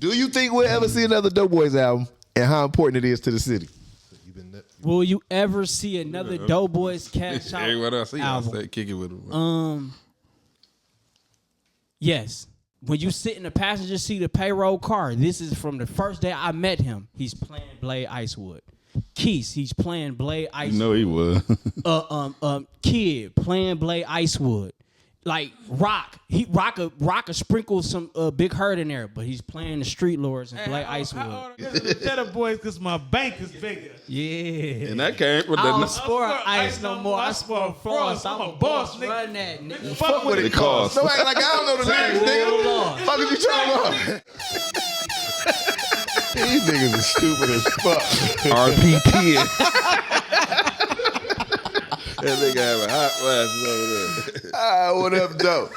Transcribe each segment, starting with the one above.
Do you think we'll ever see another Doughboyz album and how important it is to the city? Will you ever see another Doughboyz Cashout Everyone else, album? say kick it with him. Yes. When you sit in the passenger seat of Payroll car, this is from the first day I met him. He's playing Blade Icewood. Quis, he's playing Blade Icewood. You know he was. Kid playing Blade Icewood. Like Roc, Roc sprinkle some Big Hurt in there, but he's playing the Street Lords and Blade Icewood. Cheddar Boys, because my bank is bigger. Yeah. And that came with I don't the sport ice no more. I sport frost. I'm a boss, nigga. Run that, nigga. Fuck what it costs. Don't act like I don't know the lyrics, nigga. Fuck is you talking about? These niggas are stupid as fuck. RPP. That nigga having hot flashes over there. What up, though?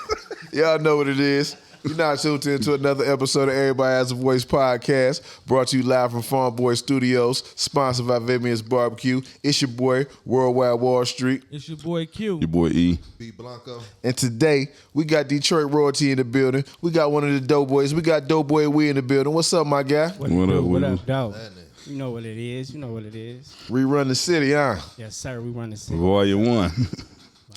Y'all know what it is. You're not tuned into another episode of Everybody Has a Voice podcast, brought to you live from Farm Boy Studios, sponsored by Vivian's Barbecue. It's your boy, Worldwide Wall Street. It's your boy Q. Your boy E. B Blanco. And today, we got Detroit royalty in the building. We got one of the Doughboys. We got Doughboy Wee in the building. What's up, my guy? What up, dog? You know what it is. You know what it is. We run the city, huh? Yes, sir. We run the city. Volume 1.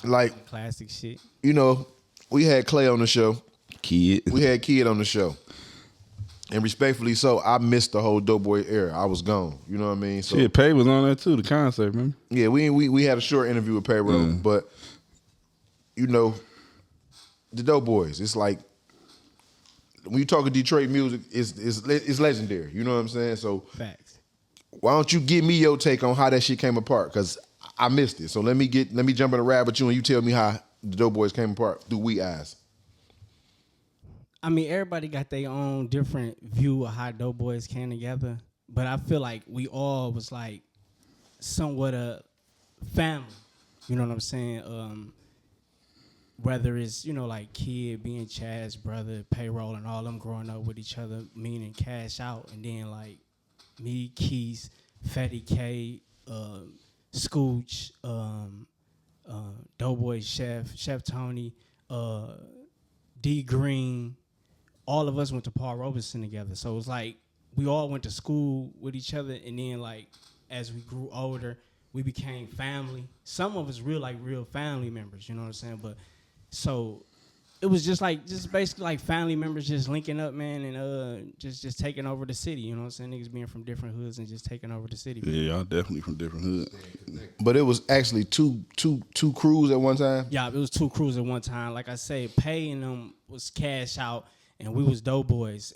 Like, classic shit. you know, we had Clay on the show. Kid. We had Kid on the show. And respectfully so, I missed the whole Doughboy era. I was gone. You know what I mean? So Shit, Pay was on there too, the concert, remember? yeah, we had a short interview with Payroll, but you know, the Doughboyz, it's like when you talk of Detroit music, it's legendary. You know what I'm saying? So Facts. why don't you give me your take on how that shit came apart? Because I missed it. So let me jump in a rap with you and you tell me how the Doughboyz came apart through We Eyes. I mean, everybody got their own different view of how Doughboyz came together, but I feel like we all was like somewhat a family. You know what I'm saying? Whether it's, you know, like Kid being Chad's brother, Payroll, and all them growing up with each other, meaning Cash Out, and then like me, Keys, Fetty K, Scooch, Doughboy Chef Tony, D Green. All of us went to Paul Robeson together. So it was like we all went to school with each other, and then like as we grew older, we became family. Some of us real family members, you know what I'm saying? But so it was just basically like family members just linking up, man, and just taking over the city, you know what I'm saying? Niggas being from different hoods and just taking over the city. Yeah, y'all definitely from different hoods. But it was actually two crews at one time? Yeah, it was two crews at one time. Like I say, Pay and them was Cash Out, and we was Doughboyz,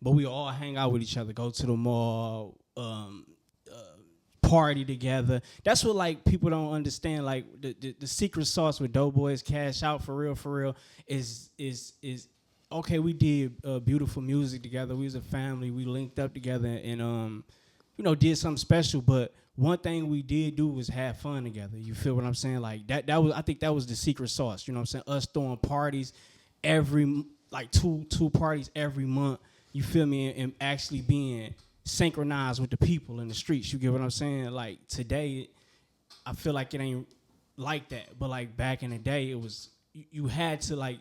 but we all hang out with each other, go to the mall, party together. That's what like people don't understand. Like the secret sauce with Doughboyz Cashout for real is okay. We did beautiful music together. We was a family. We linked up together and you know, did something special. But one thing we did do was have fun together. You feel what I'm saying? Like that was, I think that was the secret sauce. You know what I'm saying? Us throwing parties like two parties every month, you feel me, and actually being synchronized with the people in the streets. You get what I'm saying? Like today, I feel like it ain't like that. But like back in the day, it was, you had to like,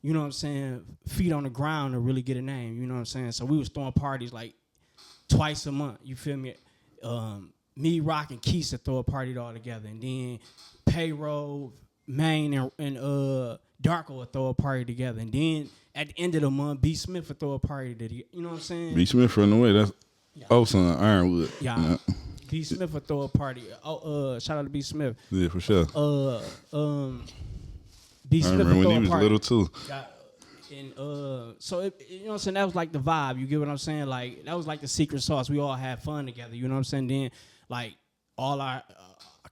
you know what I'm saying, feet on the ground to really get a name. You know what I'm saying? So we was throwing parties like twice a month. You feel me? Me, Roc, and Keisa throw a party all together, and then Payroll, Maine, and Darko would throw a party together, and then at the end of the month, B Smith would throw a party together. You know what I'm saying? B Smith from the way, that's son Ironwood. Yeah. B Smith would throw a party. Shout out to B Smith. Yeah, for sure. B Smith would throw a party. I remember when he was little too. So you know what I'm saying? That was like the vibe. You get what I'm saying? Like that was like the secret sauce. We all had fun together. You know what I'm saying? Then like all our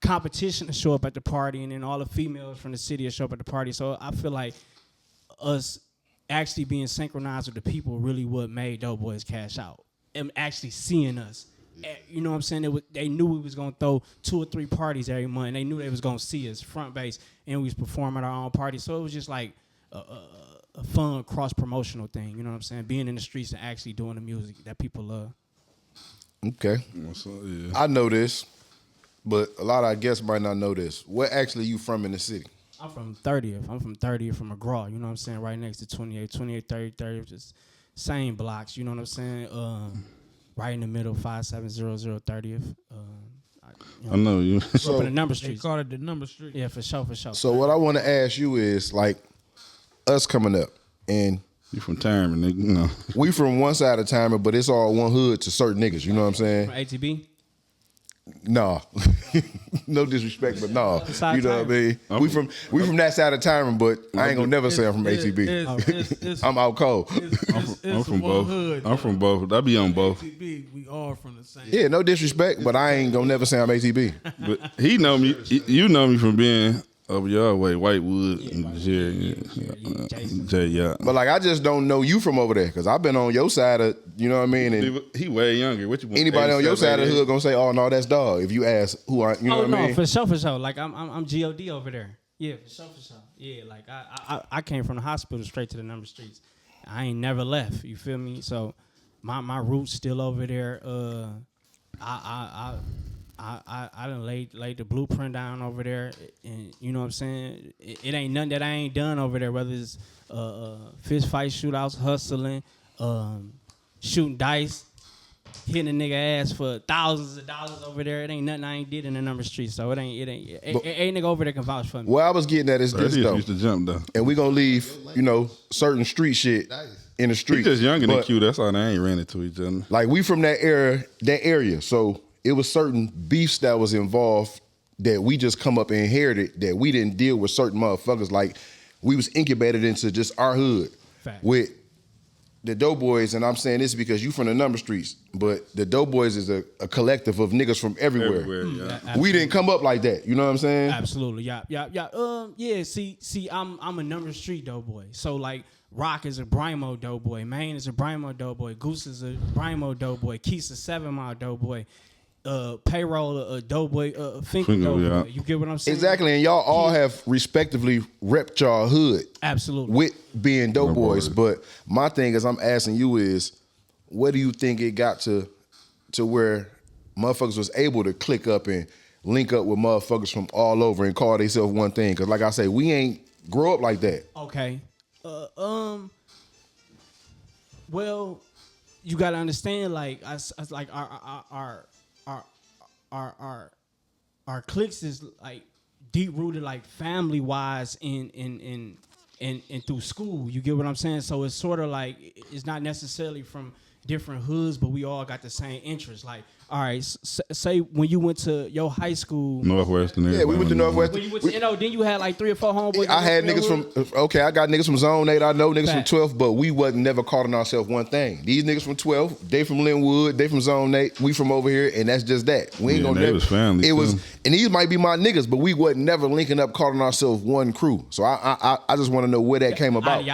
competition to show up at the party, and then all the females from the city to show up at the party. So I feel like us actually being synchronized with the people really what made Doughboyz Cashout, and actually seeing us. You know what I'm saying? They knew we was gonna throw 2 or 3 parties every month. And they knew they was gonna see us front base, and we was performing our own party. So it was just like a fun cross promotional thing. You know what I'm saying? Being in the streets and actually doing the music that people love. Okay. Yeah. I know this, but a lot of our guests might not know this. Where actually you from in the city? I'm from 30th. I'm from 30th from McGraw. You know what I'm saying? Right next to 28, 30th, just same blocks. You know what I'm saying? Right in the middle, 5700 30th. I know you. Grew up in the number They streets. called it the number street. Yeah, for sure. So what I want to ask you is like us coming up and You from Tyman, nigga. You know. we from one side of Tyman, but it's all one hood to certain niggas. You know what I'm saying? From ATB. Nah, no disrespect, but nah. Side You know what I Tyman. mean? We from that side of Tyman, but I ain't gonna never say I'm from ATB. It's I'm out cold. I'm from one both. hood. I'm from both. I be on both. ATB, we all from the same. Yeah, no disrespect, but I ain't gonna never say I'm ATB. But he know me. You know me from being over your way, Whitewood, and Jay. Yeah. But like I just don't know you from over there because I've been on your side of, you know what I mean? And He way younger. What you want? anybody on your 87, side of the 88? hood gonna say, "Oh no, that's dog." If you ask who I, you know Oh what no, I mean? for sure. Like I'm God over there. Yeah, for sure. Yeah, like I came from the hospital straight to the number streets. I ain't never left. You feel me? So my roots still over there. I done laid the blueprint down over there, and you know what I'm saying. It ain't nothing that I ain't done over there. Whether it's fist fight, shootouts, hustling, shooting dice, hitting a nigga ass for thousands of dollars over there. It ain't nothing I ain't did in the number street. So it ain't. A nigga over there can vouch for me. What I was getting at is Bro, this he though, used to jump though. and we gonna leave, you know, certain street shit in the He street. just younger than But, Q. That's why they ain't ran into each other. Like we from that area, so it was certain beefs that was involved that we just come up and inherited that we didn't deal with certain motherfuckers. Like we was incubated into just our hood Fact. with the Doughboyz, and I'm saying this because you from the number streets, but the Doughboyz is a collective of niggas from everywhere. Yeah. We didn't come up like that. You know what I'm saying? Absolutely, yeah. Yeah. See, I'm a number street doughboy. So like, Roc is a Brimo doughboy, Maine is a Brimo doughboy, Goose is a Brimo doughboy, Keith's a 7 Mile doughboy, Payroll a doughboy, Finkel doughboy. yeah. You get what I'm saying? Exactly, and y'all all have respectively repped y'all hood Absolutely. with being Doughboyz. But my thing is, I'm asking you is, what do you think it got to where motherfuckers was able to click up and link up with motherfuckers from all over and call themselves one thing? Because like I say, we ain't grow up like that. Okay. Well, you gotta understand, like, like our cliques is like deep rooted, like family wise, in through school. You get what I'm saying? So it's sort of like it's not necessarily from different hoods, but we all got the same interests. Like, all right, say when you went to your high school, Northwestern. Yeah, we went to Northwestern. when you went to, then you had like 3 or 4 homeboys. I had niggas I got niggas from Zone 8, I know niggas Fact. from 12, but we wasn't never calling ourselves one thing. These niggas from 12, they from Linwood, they from Zone 8, we from over here, and that's just that. We ain't Yeah, gonna they never, was family, it was, too. and these might be my niggas, but we wasn't never linking up calling ourselves one crew. So I just want to know where that came about. The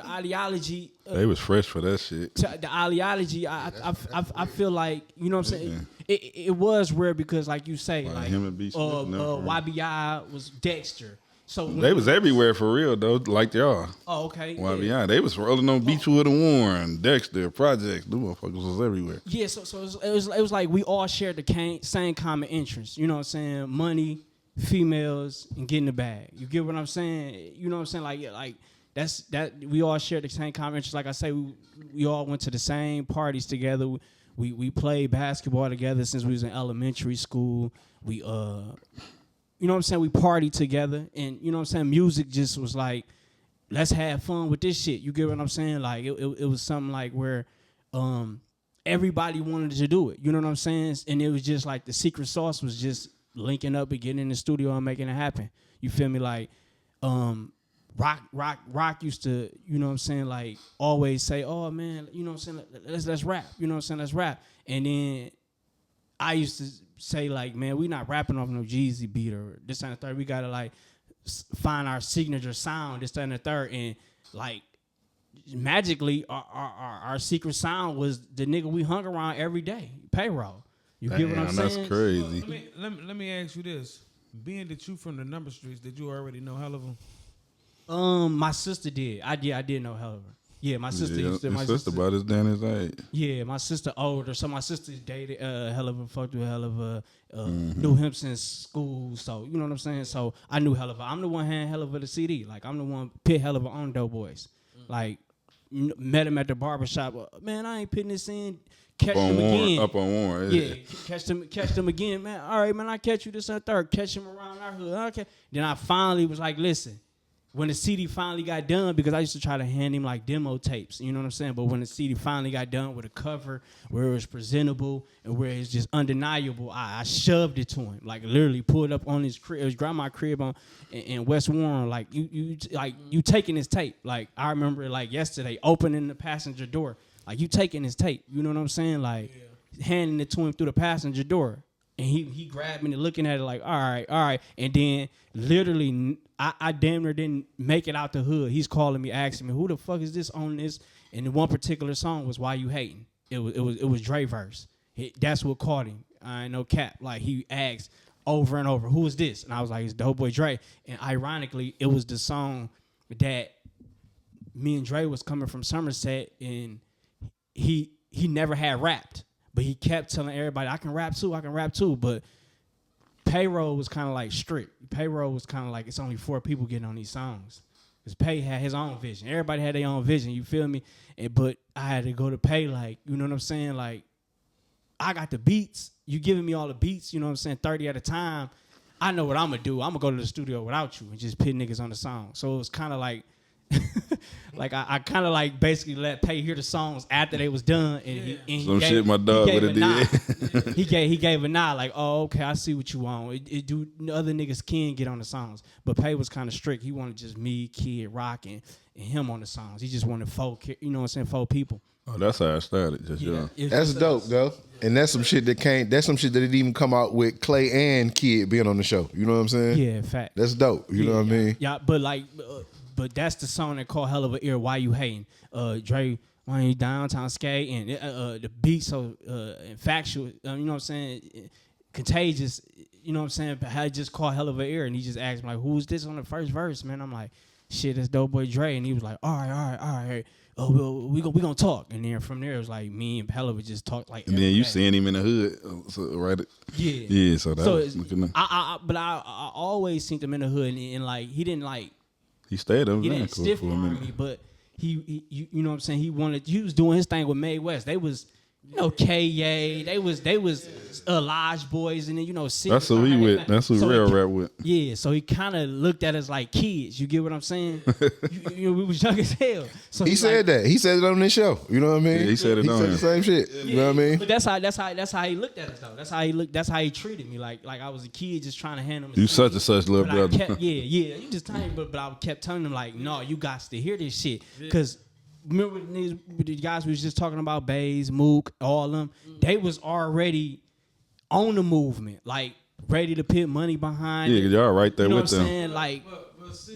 ideology. They was fresh for that shit. The ideology, I feel like, you know what I'm saying. It was rare because, like you say, like him and B. Smith never YBI was Dexter. So They was everywhere for real though, like y'all. Oh, okay. Why yeah. behind? They was rolling on Beechwood and Warren, Dexter, Projects. Them motherfuckers was everywhere. Yeah, so it was like we all shared the same common interests. You know what I'm saying? Money, females, and getting the bag. You get what I'm saying? You know what I'm saying? Like, yeah, like that we all shared the same common interests. Like I say, we all went to the same parties together. We played basketball together since we was in elementary school. We you know what I'm saying? We partied together, and you know what I'm saying? Music just was like, let's have fun with this shit. You get what I'm saying? Like it was something like where everybody wanted to do it. You know what I'm saying? And it was just like the secret sauce was just linking up and getting in the studio and making it happen. You feel me? Like Roc used to, you know what I'm saying, like always say, oh man, you know what I'm saying, let's rap. You know what I'm saying, let's rap. And then I used to say like, man, we not rapping off no Jeezy beat or this and the third. We gotta like find our signature sound, this and the third. And like magically our secret sound was the nigga we hung around every day, Payroll. You get what I'm saying? That's crazy. Let me ask you this. Being that you from the number streets, did you already know hell of them? My sister did. I did know hell of her. Yeah, my sister Yeah, used to. his My sister about his damn his age. Yeah, my sister older, so my sister dated hell of a, fucked with hell of a, knew him since school. So you know what I'm saying. So I knew hell of a. I'm the one hand hell of a the CD. Like I'm the one pit hell of a on Doughboyz. Like met him at the barbershop. Man, I ain't putting this in. Catch on him Warren, again. up on Warren. Yeah, catch them again, man. All right, man, I catch you this and third. Catch him around our hood. Okay. Then I finally was like, listen, when the CD finally got done, because I used to try to hand him like demo tapes, you know what I'm saying? But when the CD finally got done with a cover where it was presentable and where it's just undeniable, I shoved it to him. Like literally pulled up on his crib, his grandma crib in West Warren. Like you taking his tape. Like I remember it like yesterday, opening the passenger door. Like you taking his tape, you know what I'm saying? Like handing it to him through the passenger door. And he grabbed me and looking at it like, all right. And then literally, I damn near didn't make it out the hood. He's calling me, asking me, who the fuck is this on this? And the one particular song was Why You Hating. It was Dre verse. That's what caught him. I ain't no cap. Like he asked over and over, who is this? And I was like, it's Doughboy Dre. And ironically, it was the song that me and Dre was coming from Somerset, and he never had rapped. But he kept telling everybody, I can rap too. But Payroll was kind of like strict. Payroll was kind of like, it's only 4 people getting on these songs. Because Pay had his own vision. Everybody had their own vision, you feel me? But I had to go to Pay like, you know what I'm saying? Like, I got the beats. You giving me all the beats, you know what I'm saying, 30 at a time. I know what I'm going to do. I'm going to go to the studio without you and just put niggas on the song. So it was kind of like, like I kind of like basically let Pay hear the songs after they was done, and he Some gave, shit my dog would have did. he gave a nod like, oh okay, I see what you want. It do other niggas can get on the songs, but Pay was kind of strict. He wanted just me, Kid, Roc, and him on the songs. He just wanted 4, you know what I'm saying, 4 people. Oh, that's how I started. Just That's dope, though. And that's some shit that didn't even come out with Clay and Kid being on the show. You know what I'm saying? Yeah, in fact. That's dope. You know what I mean? Yeah, but like. But that's the song that called Hell of a Ear, Why You Hating. Dre, why you downtown skate? And the beat so factual, you know what I'm saying, contagious, you know what I'm saying, how it just called Hell of a Ear. And he just asked me, like, who's this on the first verse, man? I'm like, shit, it's Doughboy Dre. And he was like, all right. Oh, well, we gonna talk. And then from there, it was like me and Hella would just talk like. And then you seeing him in the hood, so, right? Yeah. Yeah, so that was looking. I always seen him in the hood, and like, he didn't like. He stayed up there He didn't stiff arm me, but he you know what I'm saying. He was doing his thing with Mae West. They was, you know, K.A. They was Lodge Boys, and then you know. That's who he with. That's who real rap with. Yeah, so he kind of looked at us like kids. You get what I'm saying? We was young as hell. So he said that. He said it on this show. You know what I mean? Yeah, he said it on said him. the same shit. You know what I mean? But that's how he looked at us though. That's how he treated me. Like I was a kid just trying to handle him. You such and such little brother. Yeah. You just tiny, but I kept telling him like, no, you got to hear this shit. Cause remember the guys we was just talking about, Baze, Mook, all of them. They was already on the movement, like ready to put money behind. Yeah, y'all right there you know with what I'm them. saying? Like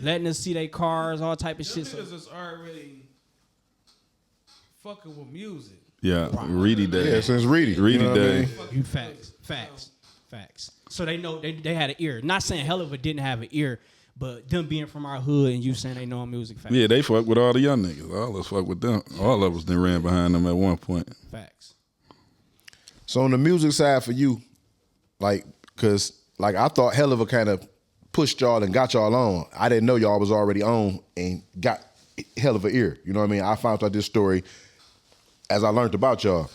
letting us see their cars, all type of shit. Niggas is already fucking with music. Yeah, Reedy Day. Yeah, since Reedy. Reedy You know what I Day. mean? You facts. So they know they had an ear. Not saying Hell of a didn't have an ear, but them being from our hood and you saying they know music. Facts. Yeah, they fuck with all the young niggas. All of us fuck with them. All of us then ran behind them at one point. Facts. So on the music side for you, like, cause like I thought Hell of a kind of pushed y'all and got y'all on. I didn't know y'all was already on and got Hell of a ear. You know what I mean? I found out this story as I learned about y'all.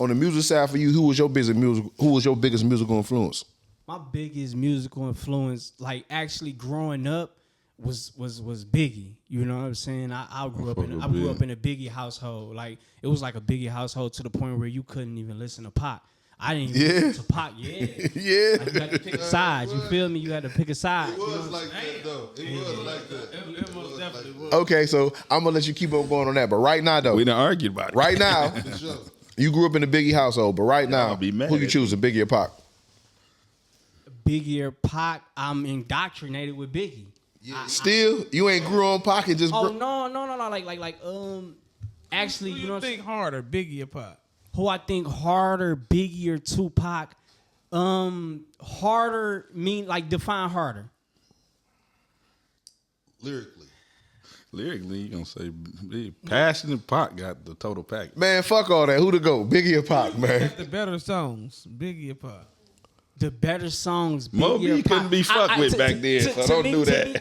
On the music side for you, who was your biggest musical influence? My biggest musical influence, like actually growing up, was Biggie. You know what I'm saying? I grew up in a Biggie household. Like it was like a Biggie household to the point where you couldn't even listen to Pac. I didn't even listen to Pac. Yeah. Yeah. Like you had to pick a side. You feel me? You had to pick a side. It was like that though. It was like that. It most definitely was. Okay, so I'm gonna let you keep on going on that. But right now though, We done argued about it. right now, you grew up in a Biggie household, but right now, I'll be mad who you at choosing, Biggie or Pac? Biggie or Pac, I'm indoctrinated with Biggie. Still, you ain't grew on Pac and just. Oh no, actually, Who you know you think harder, Biggie or Pac? who I think harder, Biggie or Tupac? Harder mean like define harder. Lyrically, you gonna say Passion and Pac got the total package. Man, fuck all that. Who to go, Biggie or Pac, man? Got the better songs, Biggie or Pac? the better songs. Mo B couldn't be fucked with back then, so don't do that.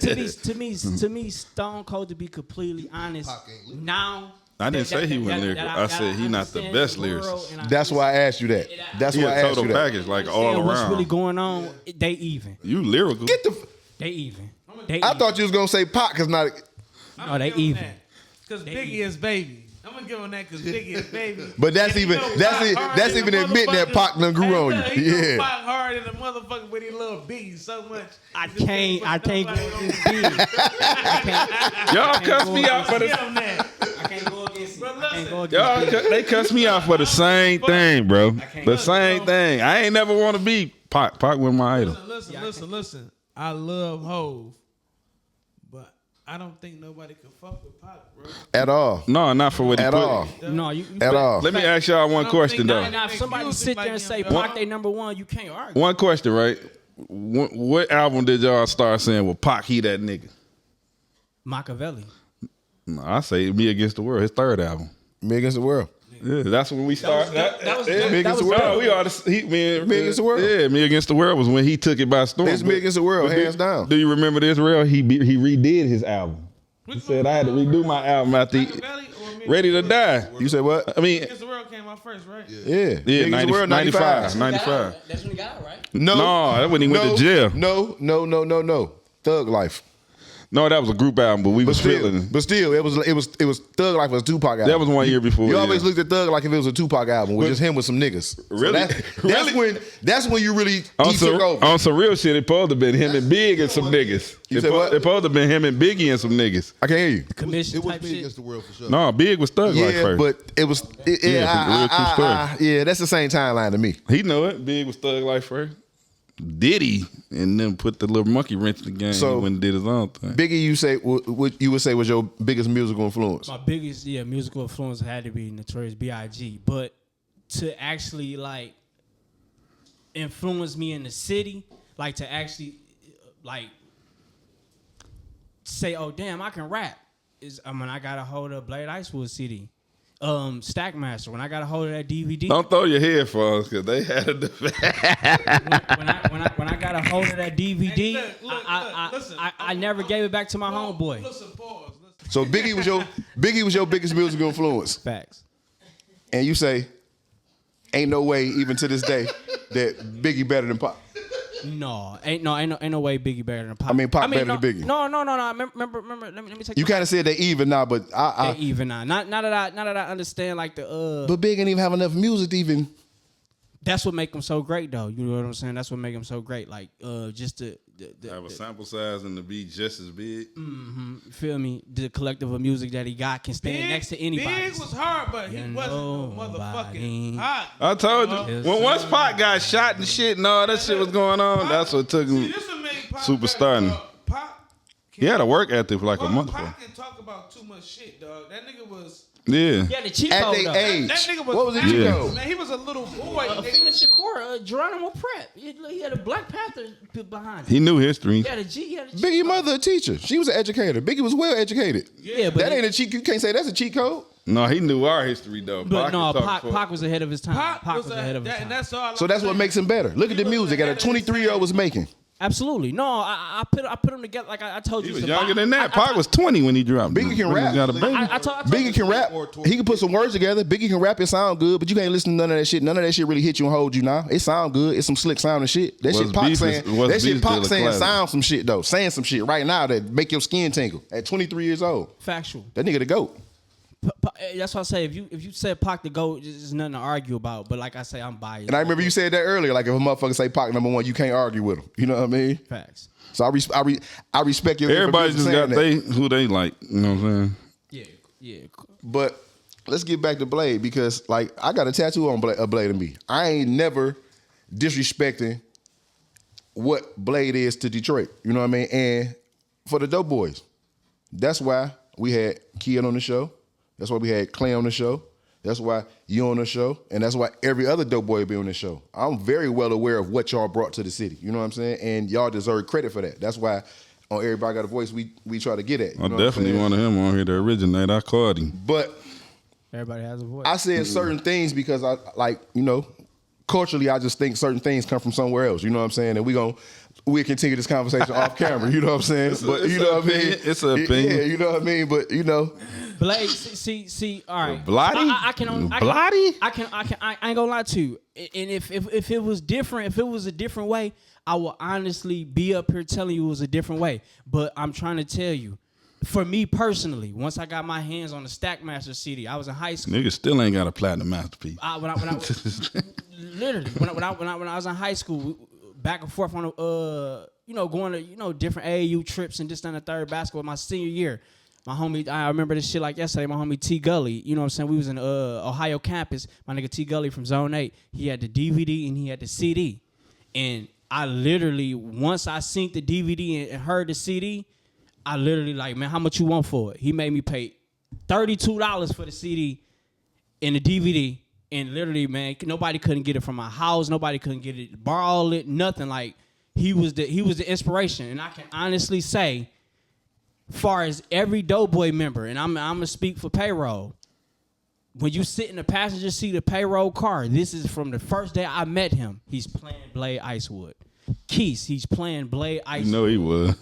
To me, Stone Cold, to be completely honest, now. I didn't say he wasn't lyrical. I said he not the best lyricist. That's why I asked you that. That's why I asked total you that. package, like all What's around. really going on? They even. You lyrical. Get the. They even. I thought you was gonna say Pac, cause not. No, they even. Because Biggie is baby. I'm gonna give him that because Biggie is baby. But that's even admitting that Pac done grew on you. He Yeah. Pac hard in the motherfucker, but he love Biggie so much. I can't go against Big. Y'all cuss me out for the. I can't go against it. I can't go Y'all, against Big. they cuss me out for the same thing, bro. The same thing. I ain't never want to be Pac. Pac was my idol. Listen. I love Hove, but I don't think nobody can fuck with Pac, bro. At all. No, not for what he At put. all. No, you At all. Let me ask y'all one question though. Now, if somebody sit there and say Pac they number one, you can't argue. One question, right? What album did y'all start saying, well, Pac, he that nigga? Machiavelli. No, I say Me Against the World, his third album. Me Against the World. Yeah, that's when we started. Me Against the World. We ought to, Me Against the World. Yeah, Me Against the World was when he took it by storm. It's Me Against the World, hands down. Do you remember this, real? He redid his album. He said, I had to redo my album after Ready to Die. You said what? I mean, Against the World came out first, right? Yeah. yeah, Me Against the World, 95. 95. That's when he got out, right? No. No, that when he went to jail. No. Thug Life. No, that was a group album, but we was feeling. But still, it was Thug Life was a Tupac album. That was 1 year before. You yeah. always looked at Thug like if it was a Tupac album with just him with some niggas. So Really? that's when you really on he took over. On some real shit, it supposed to been him and Big and some niggas. You said what? It supposed to been him and Biggie and some niggas. I can't hear you. Commission It was type Me shit. Against the World for sure. No, Big was Thug Life Yeah, first. but it was real true story. yeah, that's the same timeline to me. He know it. Big was Thug Life first. Diddy and then put the little monkey wrench in the game So, when he did his own thing. Biggie, you say what you would say was your biggest musical influence? My biggest musical influence had to be Notorious B.I.G. But to actually like influence me in the city, like to actually like say, oh damn, I can rap. Is when I got a hold of Blade Icewood CD. Stackmaster, when I got a hold of that DVD. Don't throw your headphones because they had a defense. when I got a hold of that DVD, Hey, look, listen. I never gave it back to my homeboy. Listen, pause. Listen. So Biggie was your biggest musical influence, Facts. and you say, ain't no way even to this day that Biggie better than Pop. No, ain't no way Biggie better than Pop. I mean, Pop better than Biggie. No. Remember. Let me take. You kind of said they even now, but they even now. Not that I understand like the. But Big ain't even have enough music to even. That's what make them so great, though. You know what I'm saying? That's what make them so great. Like just the Have a sample size and to be just as big. you feel me? The collective of music that he got can stand next to anybody. Big was hard, but he wasn't no motherfucking hot. I told you. When once Pac got shot and shit and all that shit was going on, that's what took him superstar. He had a work ethic for like a month. Pac can talk about too much shit, dog. That nigga was. Yeah. Yeah, the cheat At code. their age. That nigga was. What was the Yeah. cheat code? Man, he was a little boy. Athena Shakur, Geronimo Pratt. He had a Black Panther behind him. He knew history. He had a cheat Biggie code. mother a teacher. She was an educator. Biggie was well educated. Yeah, but That ain't a cheat. You can't say that's a cheat code. No, he knew our history though. But no, can talk Pac was ahead of his time. Pac was ahead of his time. and that's all. So that's what makes him better. Look at the music that a 23-year-old was making. Absolutely. No, I put them together like I told He you. was the younger Pac- than that. Pac was 20 when he dropped. Biggie can When he rap. got a baby. I told Biggie you. can rap. He can put some words together. Biggie can rap. It sound good, but you can't listen to none of that shit. None of that shit really hit you and hold you now. It sound good. It's some slick sounding shit. That shit Pac saying. That shit Pac saying sound some shit though. Saying some shit right now that make your skin tingle. At 23 years old, Factual. that nigga the GOAT. That's why I say if you said Pac the GOAT, there's nothing to argue about. But like I say, I'm biased. And I remember you said that earlier. Like if a motherfucker say Pac number one, you can't argue with him. You know what I mean? Facts. So I respect your. Everybody for just saying got that. who they like. You know what I'm saying? Yeah. But let's get back to Blade because like I got a tattoo on Blade of me. I ain't never disrespecting what Blade is to Detroit. You know what I mean? And for the Doughboyz, that's why we had Kid on the show. That's why we had Clay on the show. That's why you on the show. And that's why every other Doughboy be on the show. I'm very well aware of what y'all brought to the city. You know what I'm saying? And y'all deserve credit for that. That's why on Everybody Got a Voice, we try to get at. I definitely wanted him on here to originate. I called him. But Everybody has a voice. I said certain things because I like, you know, culturally, I just think certain things come from somewhere else. You know what I'm saying? And we'll continue this conversation off camera. You know what I'm saying? But you know what I mean? It's an opinion. Yeah, you know what I mean? But you know, Blade, see, all right. Blotty? I ain't gonna lie to you. And if it was different, if it was a different way, I will honestly be up here telling you it was a different way. But I'm trying to tell you, for me personally, once I got my hands on the Stackmaster CD, I was in high school. Nigga still ain't got a platinum masterpiece. When I was in high school, back and forth on going to different AAU trips and just on the third basketball my senior year. My homie, I remember this shit like yesterday. My homie T Gully, you know what I'm saying? We was in Ohio campus. My nigga T Gully from Zone 8. He had the DVD and he had the CD. And I literally, once I synced the DVD and heard the CD, I literally like, man, how much you want for it? He made me pay $32 for the CD and the DVD. And literally, man, nobody couldn't get it from my house. Nobody couldn't get it, borrow it, nothing. Like, he was the inspiration. And I can honestly say, far as every Doughboy member, and I'm gonna speak for Payroll, when you sit in the passenger seat of Payroll car, this is from the first day I met him. He's playing Blade Icewood. Quis, he's playing Blade Icewood. You know he was.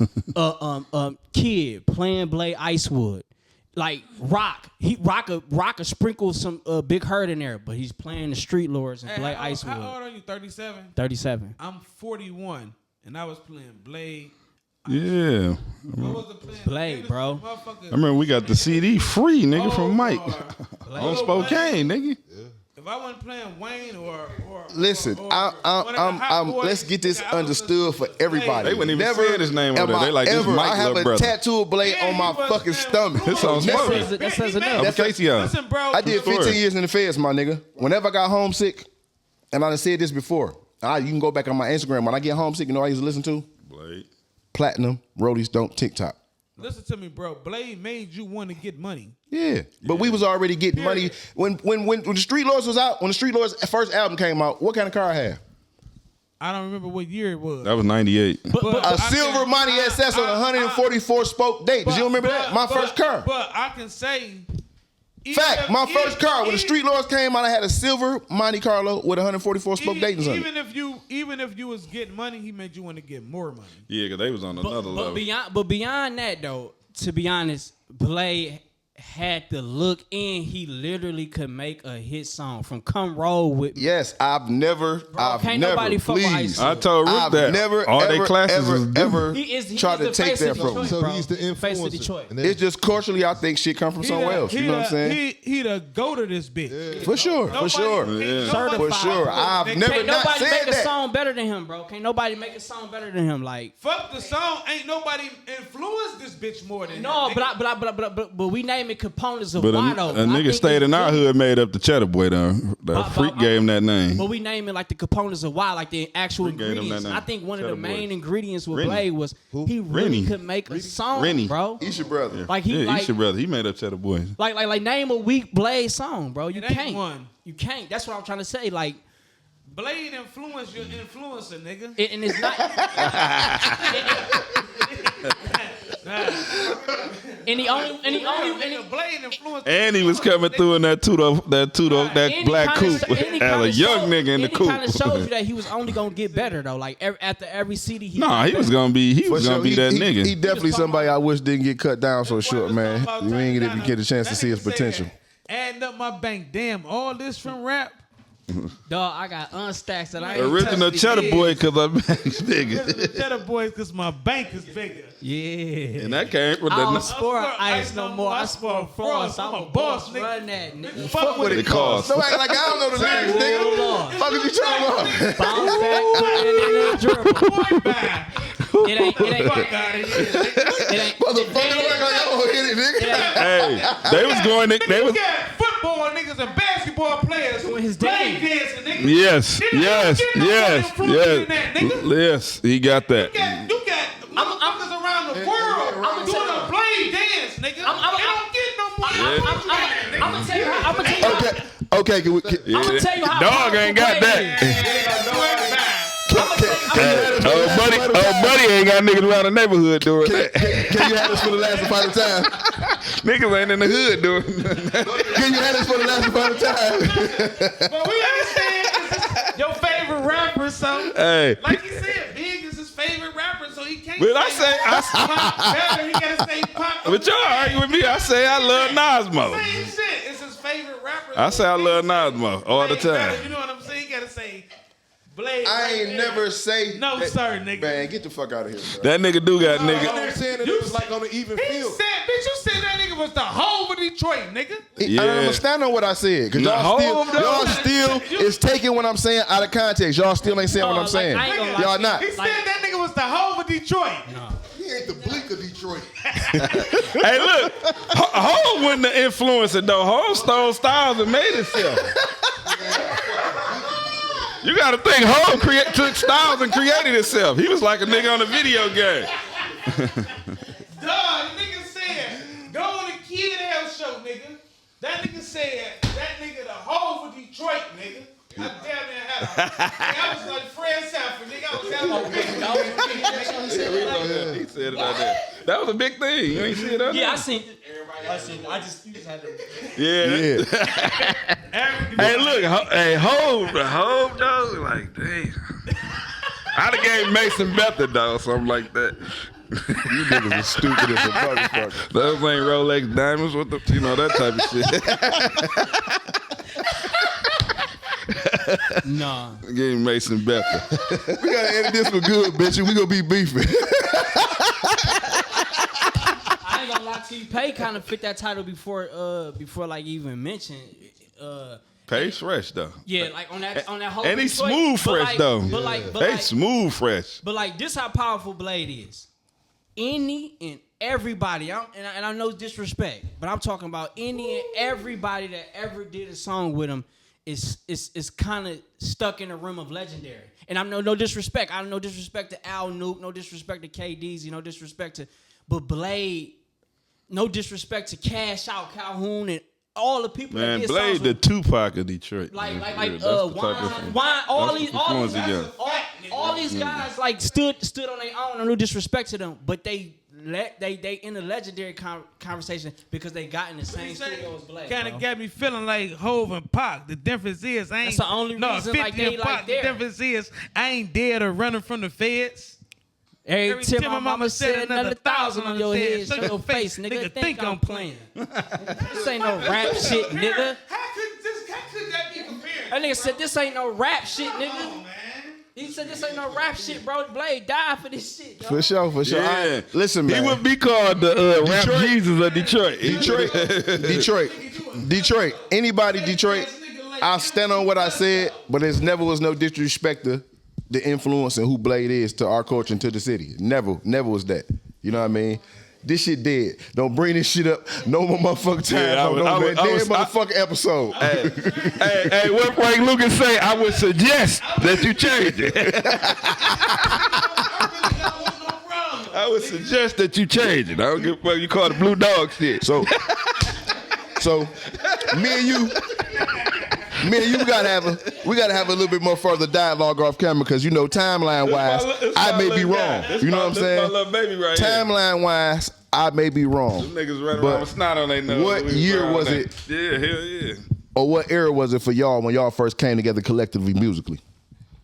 Kid playing Blade Icewood. Like Roc, Roc sprinkle some Big Hurt in there, but he's playing the Street Lords and Blade Icewood. How old are you? 37. 37. I'm 41, and I was playing Blade. Yeah. Blade, bro. I remember we got the CD free, nigga, from Mike. On Spokane, nigga. If I wasn't playing Wayne or listen, let's get this understood for everybody. They wouldn't even say his name over there. They like this Mike I have a brother. tattoo of Blade on my fucking stomach. This on Smoke. That says enough. That's Casey. Listen, bro. I did 15 years in the feds, my nigga. Whenever I got homesick, and I done said this before, you can go back on my Instagram. When I get homesick, you know what I used to listen to? Blade. Platinum, Roadies Don't TikTok. Listen to me, bro. Blade made you want to get money. Yeah, but we was already getting money when the Street Lords was out. When the Street Lords first album came out, what kind of car I had? I don't remember what year it was. That was 98. A silver Monty SS on a 144 spoke date. Did you remember that? My first car. But I can say, my first car when the Street Lords came out, I had a silver Monte Carlo with 144 spoke Dayton's on it. Even if you was getting money, he made you want to get more money. Yeah, because they was on another level. But beyond that, though, to be honest, Blade had the look in. He literally could make a hit song from "Come Roll With Me." Yes, I've never, please. I told Rick that. Never, all their classes ever he tried to the take face that of from Detroit, me. So bro. he's the Face of influencer. Detroit. And then- It's just culturally, I think shit come from somewhere else. You know what I'm saying? He the go to this bitch. For sure, for sure. For sure. I've never Can't not nobody said make a that. song better than him, bro. Can't nobody make a song better than him. Like, Fuck the song. Ain't nobody influenced this bitch more than no, him. but we naming components of But why a though. nigga stayed in our hood made up the Cheddar Boy, though. The freak gave him that name. But we naming like the components of why, like the actual Freak gave him that ingredients. name. I think one of Cheddar the main Boy. ingredients with Rennie. Blade was he really Rennie. could make a song, Rennie. bro. Isha brother. Like he like, He's your brother. He made up Cheddar Boy. like name a weak Blade song, bro. You It ain't can't. one. You can't. That's what I'm trying to say. Like, Blade influenced your influencer, nigga. and it's not. And Blade influenced. And he was coming through in that any black kinda coupe. any Had a kinda young show- nigga in the any kind of coupe. shows you that he was only gonna get better though. Like after every CD, he Nah, he was gonna be For sure, that he nigga. definitely somebody I wish didn't get cut down so short, man. You ain't gonna gonna get a chance to see his potential. Adding up my bank. Damn, all this from rap. Dog, I got unstacks that I ain't Original touched Cheddar in Boy, years. because I'm bigger. Cheddar Boys, because my bank is bigger. Yeah. And that came with I don't the sport ice no more. I sport frost. I'm a boss. nigga. Run that, nigga. Fuck with it. cost. No act like I don't know the lyrics, nigga. Lord. Fuck is you talking about? Bounce back, put it in the dribble. Boy, man. It ain't. Fuck out of here. It ain't. Motherfucker, look like I don't hit it, nigga. Hey, they was going. They Nigga, was. you got football niggas and basketball players Doing his play thing. dancing, nigga. Yes, Didn't yes, get no yes, influence in that, nigga. yes. He got that. You got motherfuckers around the world doing a blade dance, nigga. They don't get no money. I'm gonna tell you how. I'm gonna tell you how. Okay, can we? I'm gonna tell you how. Dog ain't got that. Oh, buddy ain't got niggas around the neighborhood doing that. Can you have this for the last part of time? Niggas ain't in the hood doing that. Can you have this for the last part of time? But we understand your Hey. Like he said, Big is his favorite rapper, so he can't. But Pop better. He gotta say Pop. But y'all argue with me. I say I love Nas more. Same shit. It's his favorite rapper. I say I love Nas more all the time. You know what I'm saying? He gotta say Blade. I ain't right never there. say. No, that, sir, nigga. Man, get the fuck out of here, bro. That nigga do got I'm nigga. not saying that it was like on an even He field. said, bitch, you said that nigga was the whole of Detroit, nigga. Yeah. I don't understand on what I said. Cause No, y'all still is taking what I'm saying out of context. Y'all still ain't saying what I'm saying. I ain't gonna lie Y'all to you. not. He said that nigga was the whole of Detroit. He ain't the blink of Detroit. Hey, look, Hov wasn't the influencer though. Hov stole styles and made himself. You gotta think, Hov took styles and created himself. He was like a nigga on a video game. Dog, the nigga said, go on the Kid L show, nigga. That nigga said, that nigga the whole of Detroit, nigga. I damn near had I was like Fred Sanford, nigga. I was having He said it out there. That was a big thing. You ain't see it out there? Yeah, I seen it. You just had to. Yeah. Hey, look, Hov though, like, damn. I'd have gave Mason Method though, something like that. You niggas are stupid as a motherfucker. Those ain't Rolex diamonds with the, that type of shit. Nah. Give him Mason Method. We gotta edit this one good, bitch. We gonna be beefing. I ain't gonna lie to you. Pay kind of fit that title before like even mentioned. Pay's fresh though. Yeah, like on that whole. And he's Detroit, smooth but fresh like, though. But like, They smooth fresh. But like, this how powerful Blade is. Any and everybody, and I know disrespect, but I'm talking about any and everybody that ever did a song with him is kind of stuck in the realm of legendary. And I'm no disrespect. I no disrespect to Al Nuke, no disrespect to KDZ, no disrespect to, but Blade, no disrespect to Cash Out, Calhoun, and all the people that Man, did Blade songs the with, Tupac of Detroit. like That's the type of- Wine, all that's these the influence he got. all these guys like stood on their own. No disrespect to them, but they in the legendary conversation because they got in the same studio as Blade. Kind of got me feeling like Hov and Pac. The difference is I ain't. That's the only reason, 50 like, they and Pac. like The there. difference is I ain't dead or running from the feds. Every time my mama said another 1,000 on your head, show your face, nigga. Think I'm playing. This ain't no rap shit, nigga. How could that be compared? That nigga said this ain't no rap shit, Come nigga. on, man. He said this ain't no rap shit, bro. Blade died for this shit, yo. For sure. Yeah. Listen, man. He would be called the rap Detroit. Jesus of Detroit. Detroit. Anybody Detroit, I'll stand on what I said, but there never was no disrespect to the influence and who Blade is to our culture and to the city. Never was that. You know what I mean? This shit dead. Don't bring this shit up no more motherfucking time. Yeah, Dead motherfucking episode. Hey, what Frank Lucas say? I would suggest that you change it. I would suggest that you change it. I don't give a fuck. You call it blue dog shit. So me and you gotta have a little bit more further dialogue off camera because timeline wise I may be wrong. You know what I'm saying? My little baby right here. Timeline wise I may be wrong. Them niggas running But around with snot on their nose. what year was it? Yeah, hell yeah. Or what era was it for y'all when y'all first came together collectively musically?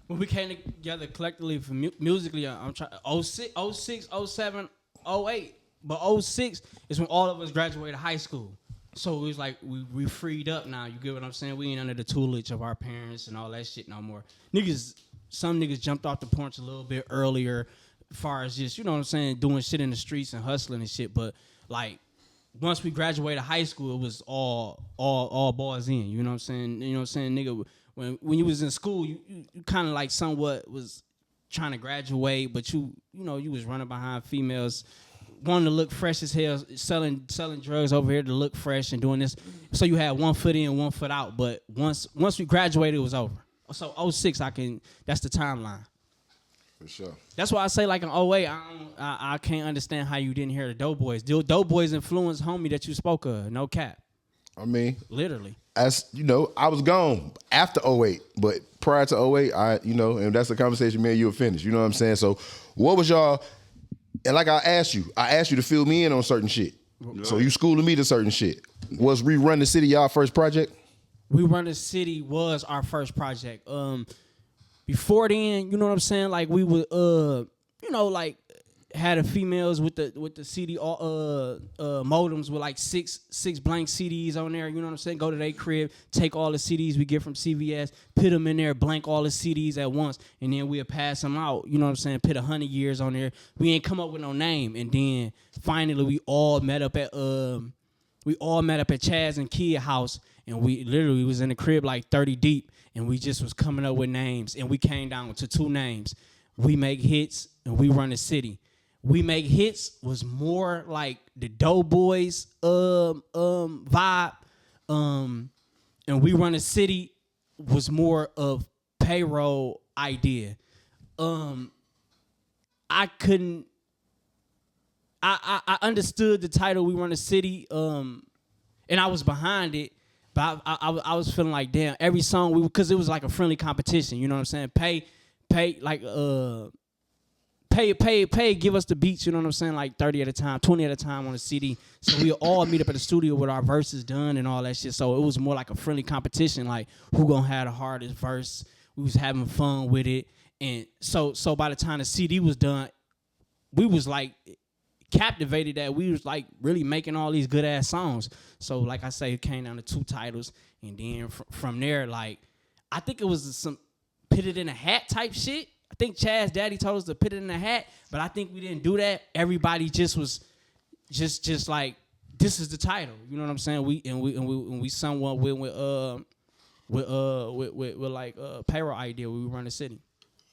When we came together collectively for musically, I'm trying 06, 07, 08. But 06 is when all of us graduated high school. So it was like we freed up now. You get what I'm saying? We ain't under the tutelage of our parents and all that shit no more. Some niggas jumped off the porch a little bit earlier, as far as just, you know what I'm saying, doing shit in the streets and hustling and shit. But like once we graduated high school, it was all boys in. You know what I'm saying? You know what I'm saying, nigga. When you was in school, you kind of like somewhat was trying to graduate, but you was running behind females, wanting to look fresh as hell, selling drugs over here to look fresh and doing this. So you had 1 foot in, 1 foot out. But once we graduated, it was over. So 06, that's the timeline. For sure. That's why I say like in 08, I can't understand how you didn't hear the Doughboyz. Doughboyz influenced homie that you spoke of, no cap. I mean, literally. As I was gone after 08, but prior to 08, and that's the conversation me and you were finished. You know what I'm saying? So what was y'all, and like I asked you to fill me in on certain shit. So you schooling me to certain shit. Was We Run the City y'all first project? We Run the City was our first project. before then, you know what I'm saying? Like we would, like had the females with the CD modems with like six blank CDs on there. You know what I'm saying? Go to their crib, take all the CDs we get from CVS, put them in there, blank all the CDs at once, and then we'll pass them out. You know what I'm saying? Put 100 years on there. We ain't come up with no name, and then finally we all met up at Chaz and Kia house, and we literally was in the crib like 30 deep, and we just was coming up with names, and we came down to 2 names. We Make Hits and We Run the City. We Make Hits was more like the Doughboyz vibe, and We Run the City was more of Payroll idea. I understood the title We Run the City, and I was behind it, but I was feeling like, damn, every song because it was like a friendly competition. You know what I'm saying? Pay, give us the beats, you know what I'm saying, like 30 at a time, 20 at a time on a CD. So we all meet up at the studio with our verses done and all that shit. So it was more like a friendly competition, like who gonna have the hardest verse. We was having fun with it. And so by the time the CD was done, we was like captivated that we was like really making all these good ass songs. So like I say, it came down to 2 titles. And then from there, like, I think it was some put it in a hat type shit. I think Chaz Daddy told us to put it in a hat, but I think we didn't do that. Everybody just was just like, this is the title. You know what I'm saying? We somewhat went with like Payroll idea. We run the city.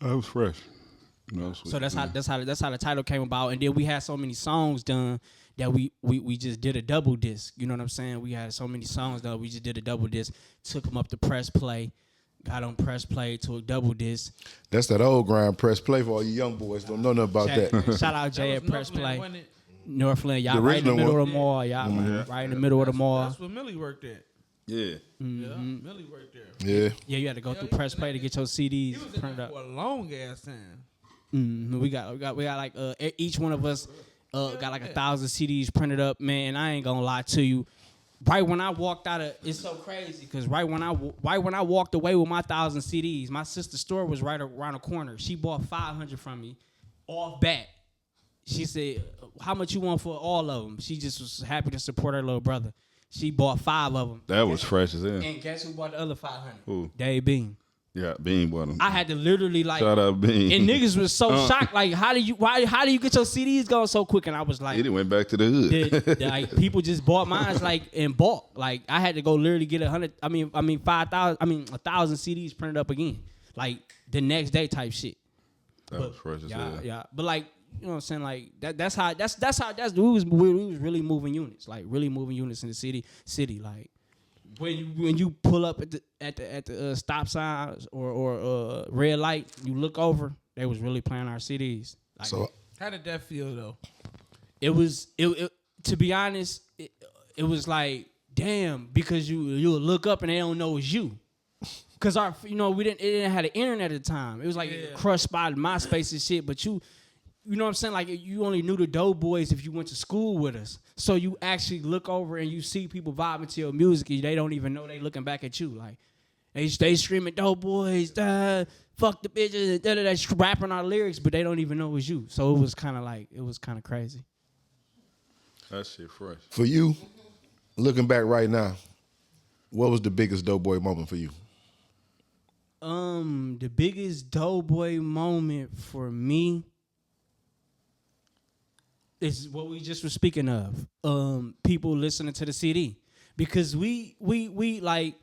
That was fresh. So that's how the title came about. And then we had so many songs done that we just did a double disc. You know what I'm saying? We had so many songs done. We just did a double disc. Took them up to press play. Got on press play to a double disc. That's that old grind press play for all you young boys. Don't know nothing about that. Shout out Jay at press play. Northland, y'all The right in the original middle one. of the mall. Y'all right in the middle of the mall. That's where Millie worked at. Yeah. Yeah, Millie worked there. Yeah. Yeah, you had to go through press play to get your CDs He was in printed there up. for a long ass time. We got like each one of us got like 1,000 CDs printed up. Man, I ain't gonna lie to you. Right when I walked out of, it's so crazy because right when I walked away with my 1,000 CDs, my sister's store was right around the corner. She bought 500 from me, off bat. She said, "How much you want for all of them?" She just was happy to support her little brother. She bought 5 of them. That was fresh as hell. And guess who bought the other 500? Who? Dave Bean. Yeah, Bean bought him. I had to literally like, Shout out Bean. and niggas was so shocked. Like, how do you get your CDs going so quick? And I was like, He done went back to the hood. like people just bought mine like in bulk. Like I had to go literally get 1,000 CDs printed up again, like the next day type shit. That was fresh as hell. Yeah. But like, you know what I'm saying? Like that's how we was really moving units, like really moving units in the city. Like when you pull up at the stop signs or red light, you look over, they was really playing our CDs. Like, So How did that feel though? it to be honest, it was like, damn, because you'll look up and they don't know it's you. Cause it didn't have the internet at the time. It was like Crush Spot, MySpace and shit. But you know what I'm saying? Like you only knew the Doughboyz if you went to school with us. So you actually look over and you see people vibing to your music and they don't even know they looking back at you. Like they screaming Doughboyz, fuck the bitches, they rapping our lyrics, but they don't even know it's you. So it was kind of crazy. That shit fresh. for you, looking back right now, what was the biggest Doughboy moment for you? The biggest Doughboy moment for me is what we just were speaking of. People listening to the CD, because we like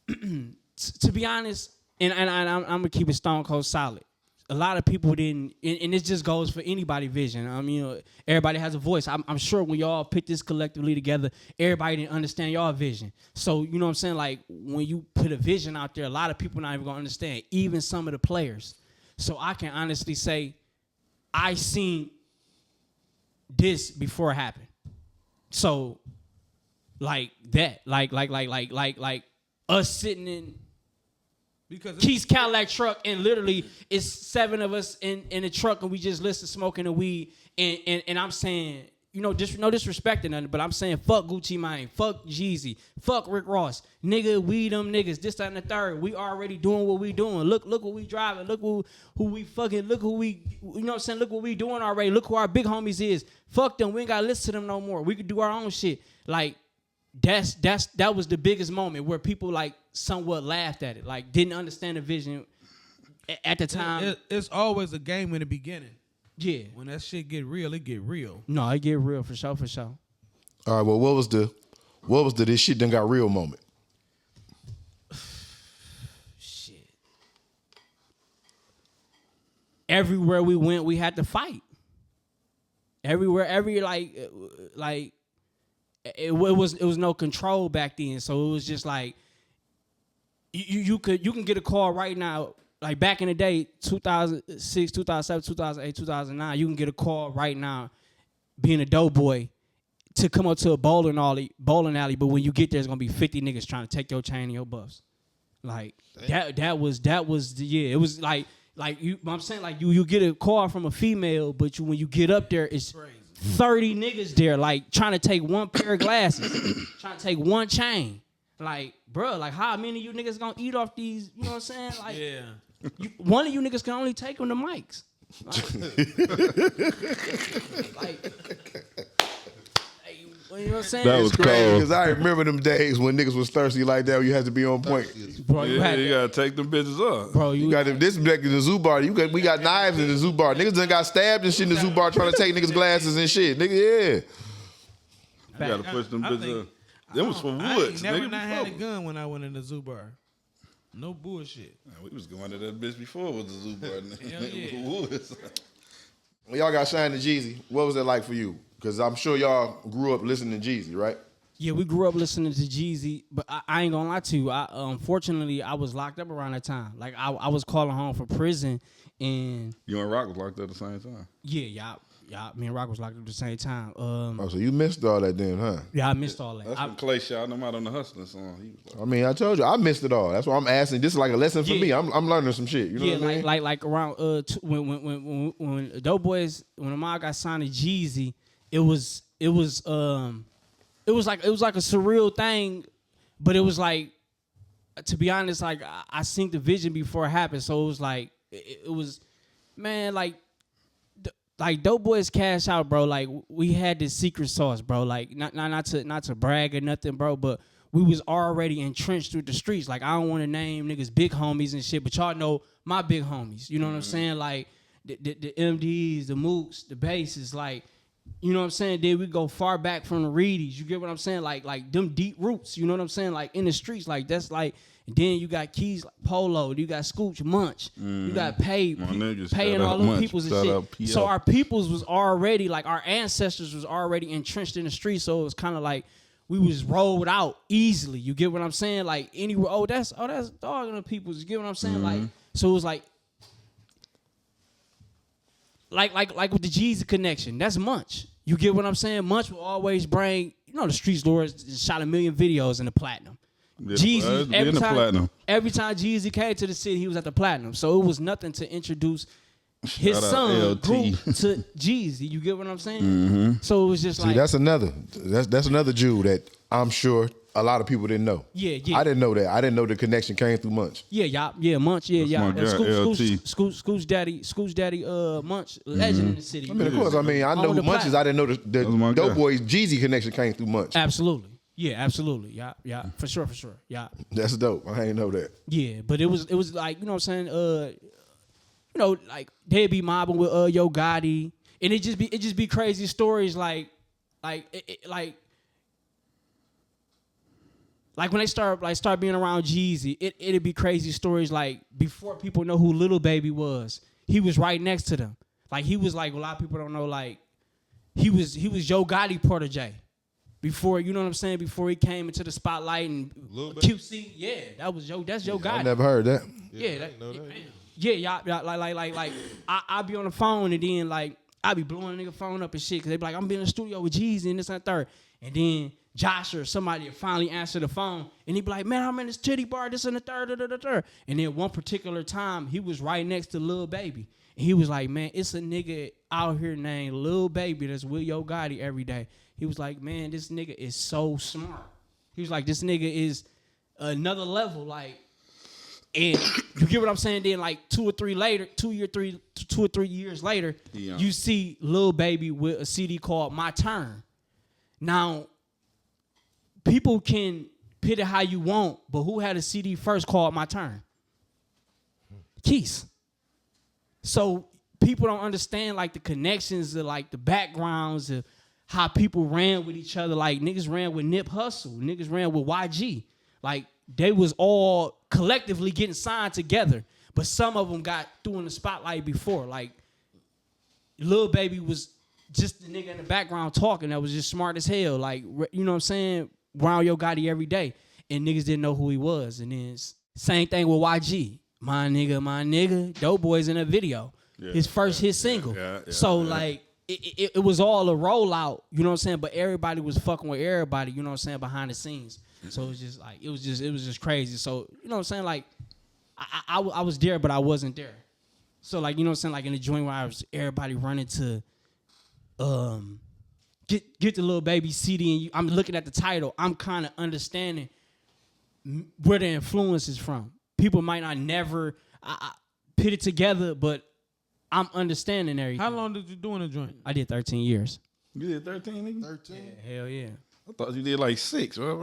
to be honest, and I'm gonna keep it stone cold solid. A lot of people didn't, and it just goes for anybody vision. Everybody has a voice. I'm sure when y'all put this collectively together, everybody didn't understand y'all vision. So, you know what I'm saying? Like, when you put a vision out there, a lot of people not even gonna understand, even some of the players. So I can honestly say, I seen this before it happened. So, like that, like us sitting in Because Keith's Cadillac truck, and literally it's 7 of us in the truck, and we just listen smoking the weed, and I'm saying, no disrespecting nothing, but I'm saying fuck Gucci Mane, fuck Jeezy, fuck Rick Ross, nigga, we them niggas, this, that, and the third. We already doing what we doing. Look what we driving. Look who we fucking. Look who we. You know what I'm saying? Look what we doing already. Look who our big homies is. Fuck them. We ain't gotta listen to them no more. We could do our own shit. Like that was the biggest moment where people like somewhat laughed at it, like didn't understand the vision at the time. It's always a game in the beginning. Yeah. When that shit get real, it get real. No, it get real for sure. All right. Well, what was the this shit done got real moment? Shit. Everywhere we went, we had to fight. Everywhere, it was no control back then, so it was just like you can get a call right now. Like back in the day, 2006, 2007, 2008, 2009, you can get a call right now, being a doughboy, to come up to a bowling alley. But when you get there, there's gonna be 50 niggas trying to take your chain and your buffs. Like that was it was like I'm saying, like you get a call from a female, but when you get up there, it's 30 niggas there, like trying to take one pair of glasses, trying to take one chain. Like, bro, like how many of you niggas gonna eat off these? You know what I'm saying? Like, Yeah. One of you niggas can only take them to mics. You know what I'm saying? That was It's crazy cold. because I remember them days when niggas was thirsty like that. You had to be on point. Bro, You gotta take them bitches up. bro, You got this back in the zoo bar. We got knives in the zoo bar. Niggas done got stabbed and shit in the zoo bar trying to take niggas' glasses and shit. Nigga, yeah. You gotta push them I bitches think- up. Them was from I woods, ain't never nigga. not had a before. gun when I went in the zoo bar. No bullshit. Man, we was going to that bitch before with the zoo bar. Hell yeah. Woods. When y'all got signed to Jeezy, what was that like for you? Because I'm sure y'all grew up listening to Jeezy, right? Yeah, we grew up listening to Jeezy, but I ain't gonna lie to you. Unfortunately, I was locked up around that time. Like I was calling home from prison, and You and Rock was locked up at the same time. yeah, me and Rock was locked up at the same time. Oh, so you missed all that then, huh? Yeah, I missed all that. That's when Clay shouted them out on the Hustling song. He was like, I mean, I told you, I missed it all. That's why I'm asking. This is like a lesson for Yeah. me. I'm learning some shit. You know Yeah, what I mean? like around when Doughboyz, when Ahmad got signed to Jeezy, it was like a surreal thing, but it was like, to be honest, like I seen the vision before it happened, so it was like it was, man, like Doughboyz Cashout, bro. Like we had this secret sauce, bro. Like not to brag or nothing, bro, but we was already entrenched through the streets. Like I don't want to name niggas big homies and shit, but y'all know my big homies. You know what I'm saying? Like the MDs, the Mooks, the Bases, like. You know what I'm saying? Then we go far back from the Reedies. You get what I'm saying? Like them deep roots. You know what I'm saying? Like in the streets. Like that's like. And then you got Keys like Polo. You got Scooch Munch. You got Pay niggas, and shout all out them Munch, peoples and shout shit. out P.O. So our peoples was already like our ancestors was already entrenched in the streets. So it was kind of like we was rolled out easily. You get what I'm saying? Like anywhere. Oh that's dog in the peoples. You get what I'm saying? Like so it was like with the Jeezy connection. That's Munch. You get what I'm saying? Munch will always bring, the Streets Lords shot 1 million videos in the platinum. Yeah, Jeezy, in the platinum. every time Jeezy came to the city, he was at the platinum. So it was nothing to introduce his Shout out son LT. group to Jeezy. You get what I'm saying? So it was just See, like that's another Jew that I'm sure a lot of people didn't know. Yeah. I didn't know that. I didn't know the connection came through Munch. Munch, my guy, LT. Scooch Daddy, Munch, legend in the city. I mean, of course, I know On who the Munch is. platinum. I didn't know the was my guy. Doughboy's Jeezy connection came through Munch. Absolutely. Yeah, absolutely. Yeah, for sure. Yeah. That's dope. I ain't know that. Yeah, but it was like, you know what I'm saying, like they'd be mobbing with Yo Gotti, and it just be crazy stories like when they start being around Jeezy, it'd be crazy stories like before people know who Little Baby was, he was right next to them. Like he was like, a lot of people don't know, like he was Yo Gotti protege. Before, you know what I'm saying? Before he came into the spotlight and QC, yeah, that's Yo Gotti. I never heard that. Y'all like I be on the phone and then like I be blowing a nigga phone up and shit because they be like, I'm be in the studio with Jeezy and this and that third. And then Josh or somebody would finally answer the phone, and he'd be like, man, I'm in this titty bar, this and the third. And then one particular time, he was right next to Lil Baby. And he was like, man, it's a nigga out here named Lil Baby that's with Yo Gotti every day. He was like, man, this nigga is so smart. He was like, this nigga is another level, like, and you get what I'm saying? Then like 2 or 3 years later, you see Lil Baby with a CD called My Turn. Now, people can pit it how you want, but who had a CD first called My Turn? Quis. So people don't understand like the connections, of like the backgrounds of how people ran with each other. Like niggas ran with Nip Hussle, niggas ran with YG. Like they was all collectively getting signed together, but some of them got through in the spotlight before. Like Lil Baby was just the nigga in the background talking that was just smart as hell. Like, you know what I'm saying? Around Yo Gotti every day, and niggas didn't know who he was. And then same thing with YG. My nigga, Doughboyz in a video. Yeah, his first hit single. So like it was all a rollout, you know what I'm saying? But everybody was fucking with everybody, you know what I'm saying, behind the scenes. So it was just like it was just crazy. So, you know what I'm saying? Like I was there, but I wasn't there. So like, you know what I'm saying, like in the joint where I was everybody running to get the Lil Baby CD, and I'm looking at the title, I'm kind of understanding where the influence is from. People might not never put it together, but I'm understanding everything. How long did you do in the joint? I did 13 years. You did 13, nigga? 13. Yeah, hell yeah. I thought you did like 6, right?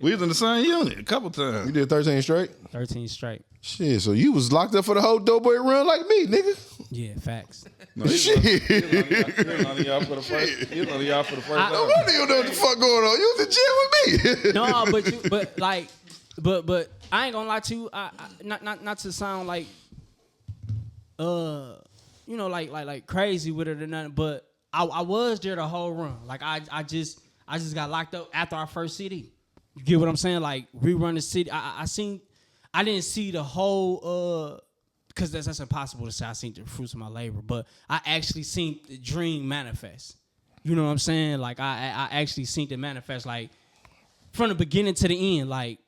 We was in the same unit a couple times. You did 13 straight? 13 straight. Shit, so you was locked up for the whole Doughboy run like me, nigga. Yeah, facts. No, shit. He was only y'all for the first time. No wonder you know what the fuck going on. You was in jail with me. No, but I ain't gonna lie to you. I not to sound like you know, like crazy with it or nothing, but I was there the whole run. Like I just got locked up after our first CD. You get what I'm saying? Like we run the city. I didn't see the whole because that's impossible to say. I seen the fruits of my labor, but I actually seen the dream manifest. You know what I'm saying? Like I actually seen it manifest, like from the beginning to the end. Like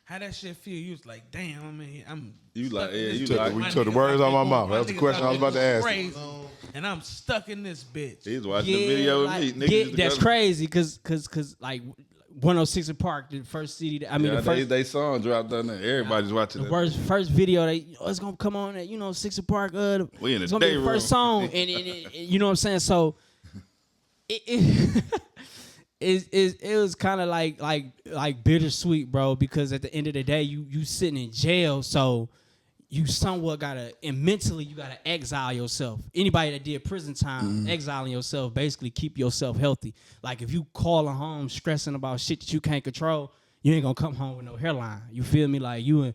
how that shit feel? You was like, damn, I mean, I'm. You like, yeah, You took the words out of my mouth. That was the question I was about to ask. Crazy, and I'm stuck in this bitch. He was watching the video like, with me. Niggas that's crazy, cause like 106 in Park, the first CD. The first they song dropped down there. Everybody's watching the first video. It's gonna come on at 6 in Park. We in the it's gonna day be the first room. song, and you know what I'm saying. So it was kind of like bittersweet, bro, because at the end of the day, you sitting in jail, so you somewhat gotta, and mentally you gotta exile yourself. Anybody that did prison time, exiling yourself, basically keep yourself healthy. Like if you calling home stressing about shit that you can't control, you ain't gonna come home with no hairline. You feel me? Like you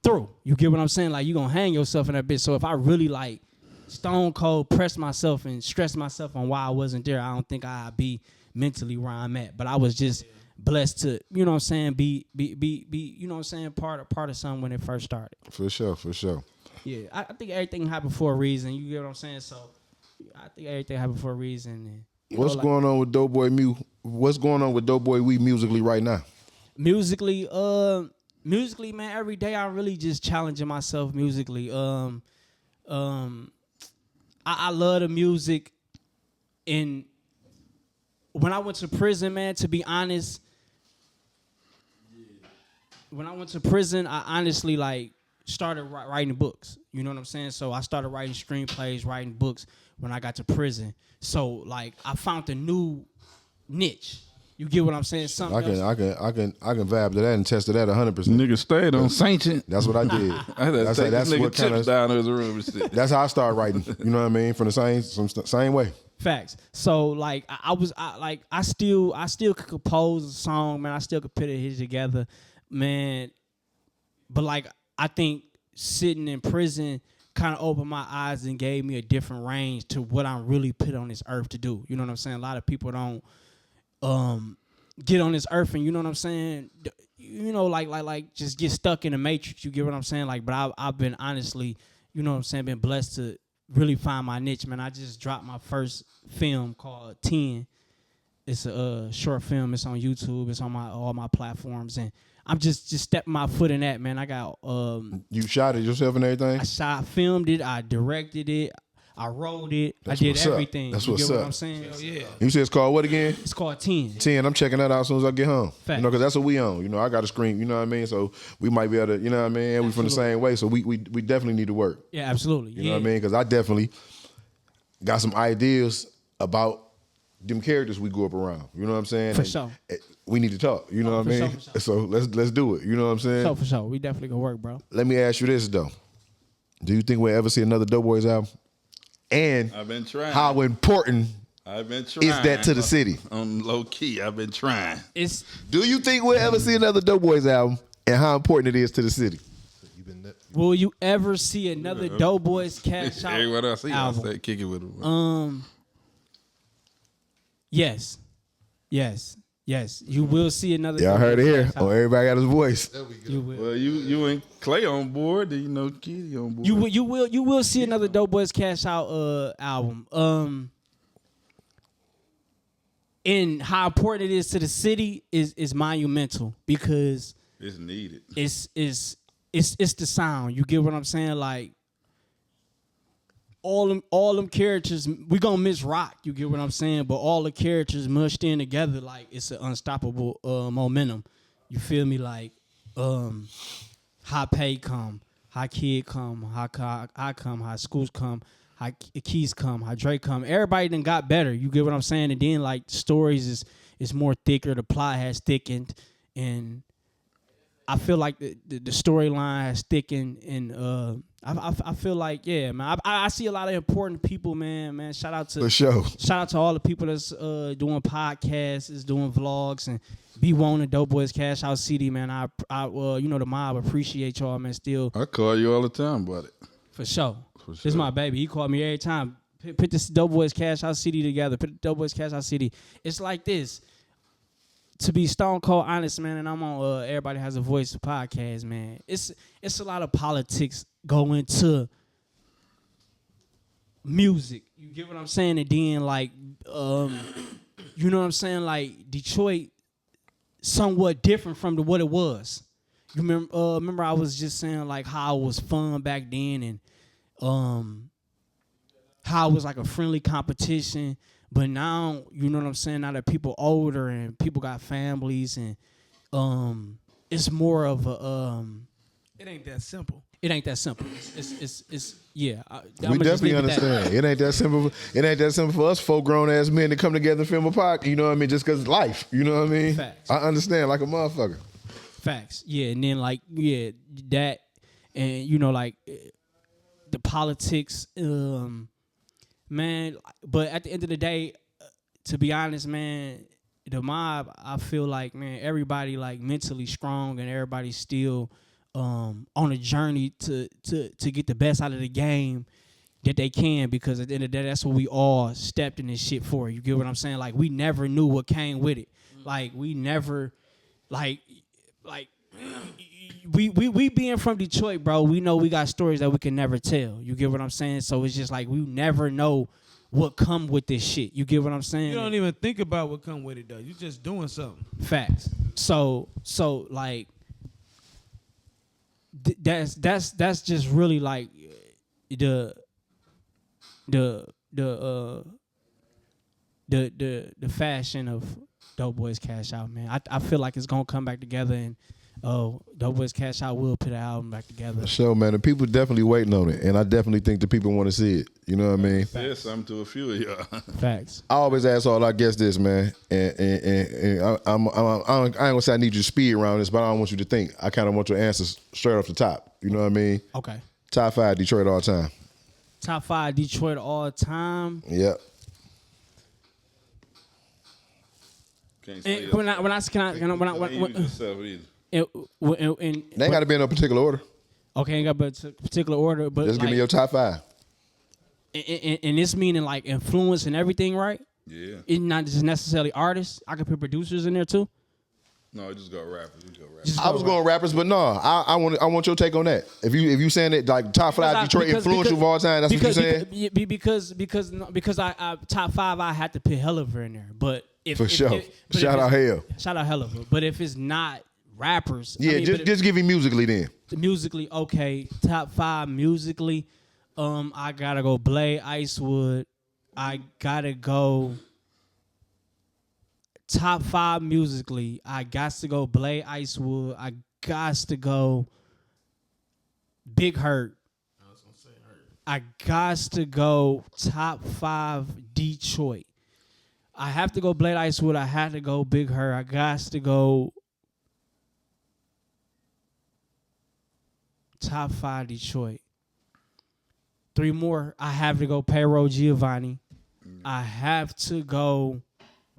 through. You get what I'm saying? Like you gonna hang yourself in that bitch. So if I really like stone cold press myself and stress myself on why I wasn't there, I don't think I'd be mentally where I'm at. But I was just blessed to, you know what I'm saying, be you know what I'm saying, part of something when it first started. For sure. Yeah, I think everything happened for a reason. You get what I'm saying? So I think everything happened for a reason. And, What's going on with Doughboy Mew? What's going on with Doughboy Wee musically right now? Musically, man, every day I'm really just challenging myself musically. I love the music. And when I went to prison, man, to be honest, when I went to prison, I honestly started writing books. You know what I'm saying? So I started writing screenplays, writing books when I got to prison. So I found a new niche. You get what I'm saying? Something I can vibe to that and test to that 100%. Nigga stayed on Saint. That's what I did. That's what kind of down in the room and shit. That's how I started writing. You know what I mean? From the same way. Facts. So I still could compose a song, man. I still could put it together, man. But I think sitting in prison kind of opened my eyes and gave me a different range to what I'm really put on this earth to do. You know what I'm saying? A lot of people don't get on this earth and, you know what I'm saying, you know, just get stuck in the matrix. You get what I'm saying? But I've been honestly, you know what I'm saying, been blessed to really find my niche, man. I just dropped my first film called 10. It's a short film. It's on YouTube. It's on all my platforms, and I'm just stepping my foot in that, man. I got You shot it yourself and everything? filmed it, I directed it, I wrote it, That's I did what's up. everything. That's you what's get up. what I'm saying? Yeah. You said it's called what again? It's called 10. 10. I'm checking that out as soon as I get home. Facts. You know, because that's what we own. You know, I got a screen. You know what I mean? So we might be able to, you know what I mean? And we from the same way. So we definitely need to work. Yeah, absolutely. You know what I mean? Because I definitely got some ideas about them characters we grew up around. You know what I'm saying? For sure. We need to talk. You know what I for mean? sure, for sure. So let's do it. You know what I'm saying? So for sure. We definitely gonna work, bro. Let me ask you this though. Do you think we'll ever see another Doughboyz album? And I've been trying. how important I've been trying. is that to the city? On low key, I've been trying. It's Do you think we'll ever see another Doughboyz album and how important it is to the city? will you ever see another Doughboyz Cashout Everyone else, I album? said kick it with him. Yes. You will see another. Y'all heard it Doughboyz here. Cashout. Oh, everybody got his voice. You will. Well, you and Clay on board. Then you know Kitty on board. You will see another Doughboyz Cashout album. And how important it is to the city is monumental because It's needed. it's the sound. You get what I'm saying? Like all them characters, we gonna miss Roc. You get what I'm saying? But all the characters mushed in together, like it's an unstoppable momentum. You feel me? Like how Pay come, how Kid come, how I come, how Schools come, how Keys come, how Drake come. Everybody done got better. You get what I'm saying? And then like stories is more thicker. The plot has thickened, and I feel like the storyline has thickened, and I feel like, yeah, man. I see a lot of important people, man. Shout out to For sure. Shout out to all the people that's doing podcasts, is doing vlogs, and B1 and Doughboyz Cashout CD, man. I you know, the mob appreciate y'all, man. Still, I call you all the time about it. for sure. For This is my baby. He called me every time. Put this Doughboyz Cashout CD together. Put the Doughboyz Cashout CD. It's like this. To be stone cold honest, man, and I'm on Everybody Has a Voice podcast, man. It's a lot of politics go into music. You get what I'm saying? And then like you know what I'm saying? Like Detroit somewhat different from what it was. You remember I was just saying like how it was fun back then, and how it was like a friendly competition. But now, you know what I'm saying, now that people older and people got families, and it's more of a It ain't that simple. it ain't that simple. It's yeah. We definitely understand. It ain't that simple. It ain't that simple for us 4 grown ass men to come together and film a podcast. You know what I mean? Just because life. You know what I mean? Facts. I understand like a motherfucker. Facts. Yeah, and then like that, and you know like the politics, man. But at the end of the day, to be honest, man, the mob, I feel like, man, everybody like mentally strong, and everybody's still on a journey to get the best out of the game that they can, because at the end of the day, that's what we all stepped in this shit for. You get what I'm saying? Like, we never knew what came with it. Like, we never, like we being from Detroit, bro, we know we got stories that we can never tell. You get what I'm saying? So it's just like we never know what come with this shit. You get what I'm saying? You don't even think about what come with it though. You just doing something. Facts. So like that's just really like the fashion of Doughboyz Cashout, man. I feel like it's gonna come back together, and Doughboyz Cashout will put an album back together. So, man, the people definitely waiting on it, and I definitely think the people want to see it. You know what I mean? Said something to a few of y'all. Facts. I always ask all our guests this, man, and I ain't gonna say I need you to speed around this, but I don't want you to think. I kind of want your answers straight off the top. You know what I mean? Okay. Top 5 Detroit all time. Top 5 Detroit all time. Yep. Can't say And that. when I Ain't use yourself either. They ain't got to be in no particular order. okay, ain't got a particular order, but Just like, give me your top 5. and this meaning like influence and everything, right? Yeah. It's not just necessarily artists. I could put producers in there too. No, it just got rappers. We go rappers. I was going rappers, but no, I want your take on that. If you saying it like top 5 Detroit influential of all time, that's what you saying? Because I top 5 I had to put Helliver in there, but For sure. Shout out Hell. Shout out Hell of it. But if it's not rappers, Yeah, just give me musically then. Musically, okay. Top 5 musically. I gotta go Blade Icewood. I gotta go top 5 musically. I got to go Blade Icewood. I got to go Big Hurt. I got to go top 5 Detroit. I have to go Blade Icewood. I had to go Big Hurt. I got to go top 5 Detroit. 3 more. I have to go Payroll Giovanni. I have to go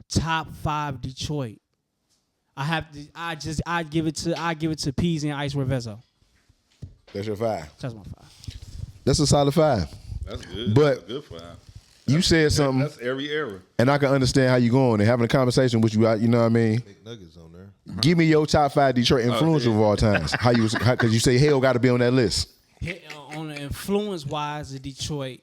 top 5 Detroit. I give it to Peas and Icewear Vezo. That's your 5. That's my 5. That's a solid 5. That's good. But That's a good 5. You said something, That's every era. and I can understand how you going and having a conversation with you. You know what I mean? Big nuggets on there. Give me your top 5 Detroit influential of all times. Because you say Hell got to be on that list. On the influence-wise of Detroit,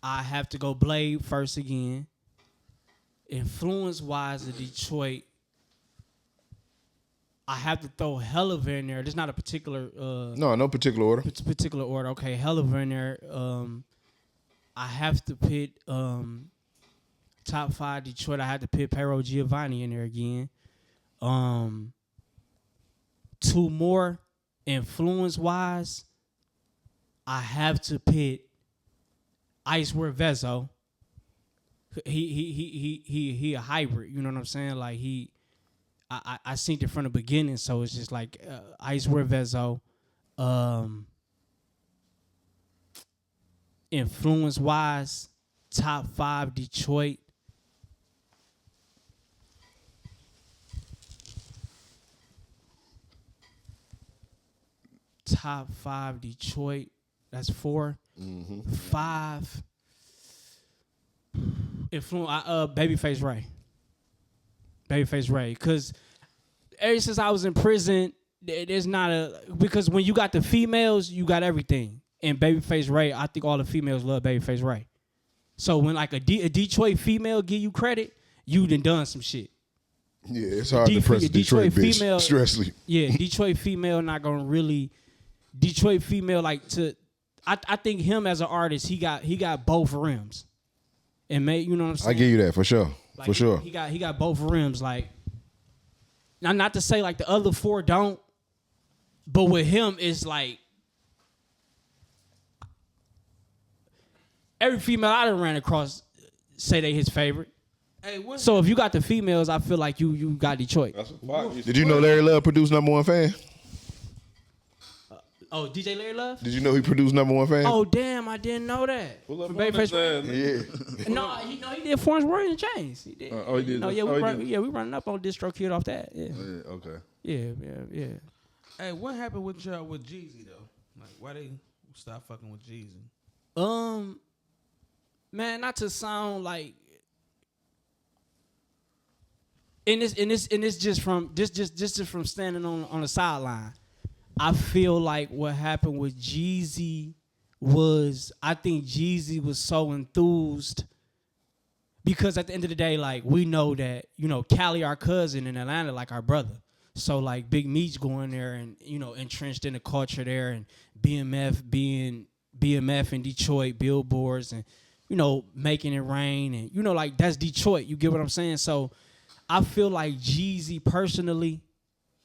I have to go Blade first again. Influence-wise of Detroit, I have to throw Helluva in there. There's not a particular No particular order. particular order. Okay, Helluva in there. I have to put top 5 Detroit. I had to put Payroll Giovanni in there again. 2 more influence-wise, I have to put Icewear Vezo. He a hybrid. You know what I'm saying? Like I seen it from the beginning, so it's just like Icewear Vezo. Influence-wise, top 5 Detroit. Top 5 Detroit. That's 4. 5. Babyface Ray. Babyface Ray. Because ever since I was in prison, there's not because when you got the females, you got everything. And Babyface Ray, I think all the females love Babyface Ray. So when like a Detroit female give you credit, you done some shit. Yeah, it's hard to press a Detroit bitch. Female, Stress sleep. Yeah, Detroit female not gonna really. Detroit female like to. I think him as an artist, he got both rims, and you know what I'm saying. I give you that for sure. Like, for sure. He got both rims. Like, now not to say like the other 4 don't, but with him it's like every female I done ran across say they his favorite. Hey, So if you got the females, I feel like you got Detroit. That's what Pac Did you know Larry Love produced number 1 fan? Oh, DJ Larry Love? Did you know he produced number 1 fan? Oh damn, I didn't know that. Pull up From on Babyface his Ray? ass, nigga. Yeah. No, he did Florence Roy and Chains. He did. Oh, he did. No, yeah, Oh, he did. we running up on Distro Kid off that. Yeah, Yeah, okay. yeah. Hey, what happened with y'all with Jeezy though? Like, why they stop fucking with Jeezy? Man, not to sound like, and this just from just from standing on the sideline. I feel like what happened with Jeezy was, I think Jeezy was so enthused because at the end of the day, like, we know that, you know, Cali, our cousin, in Atlanta, like our brother. So like Big Meech going there and, you know, entrenched in the culture there, and BMF in Detroit, billboards, and, you know, making it rain, and, you know, like, that's Detroit. You get what I'm saying? So I feel like Jeezy personally,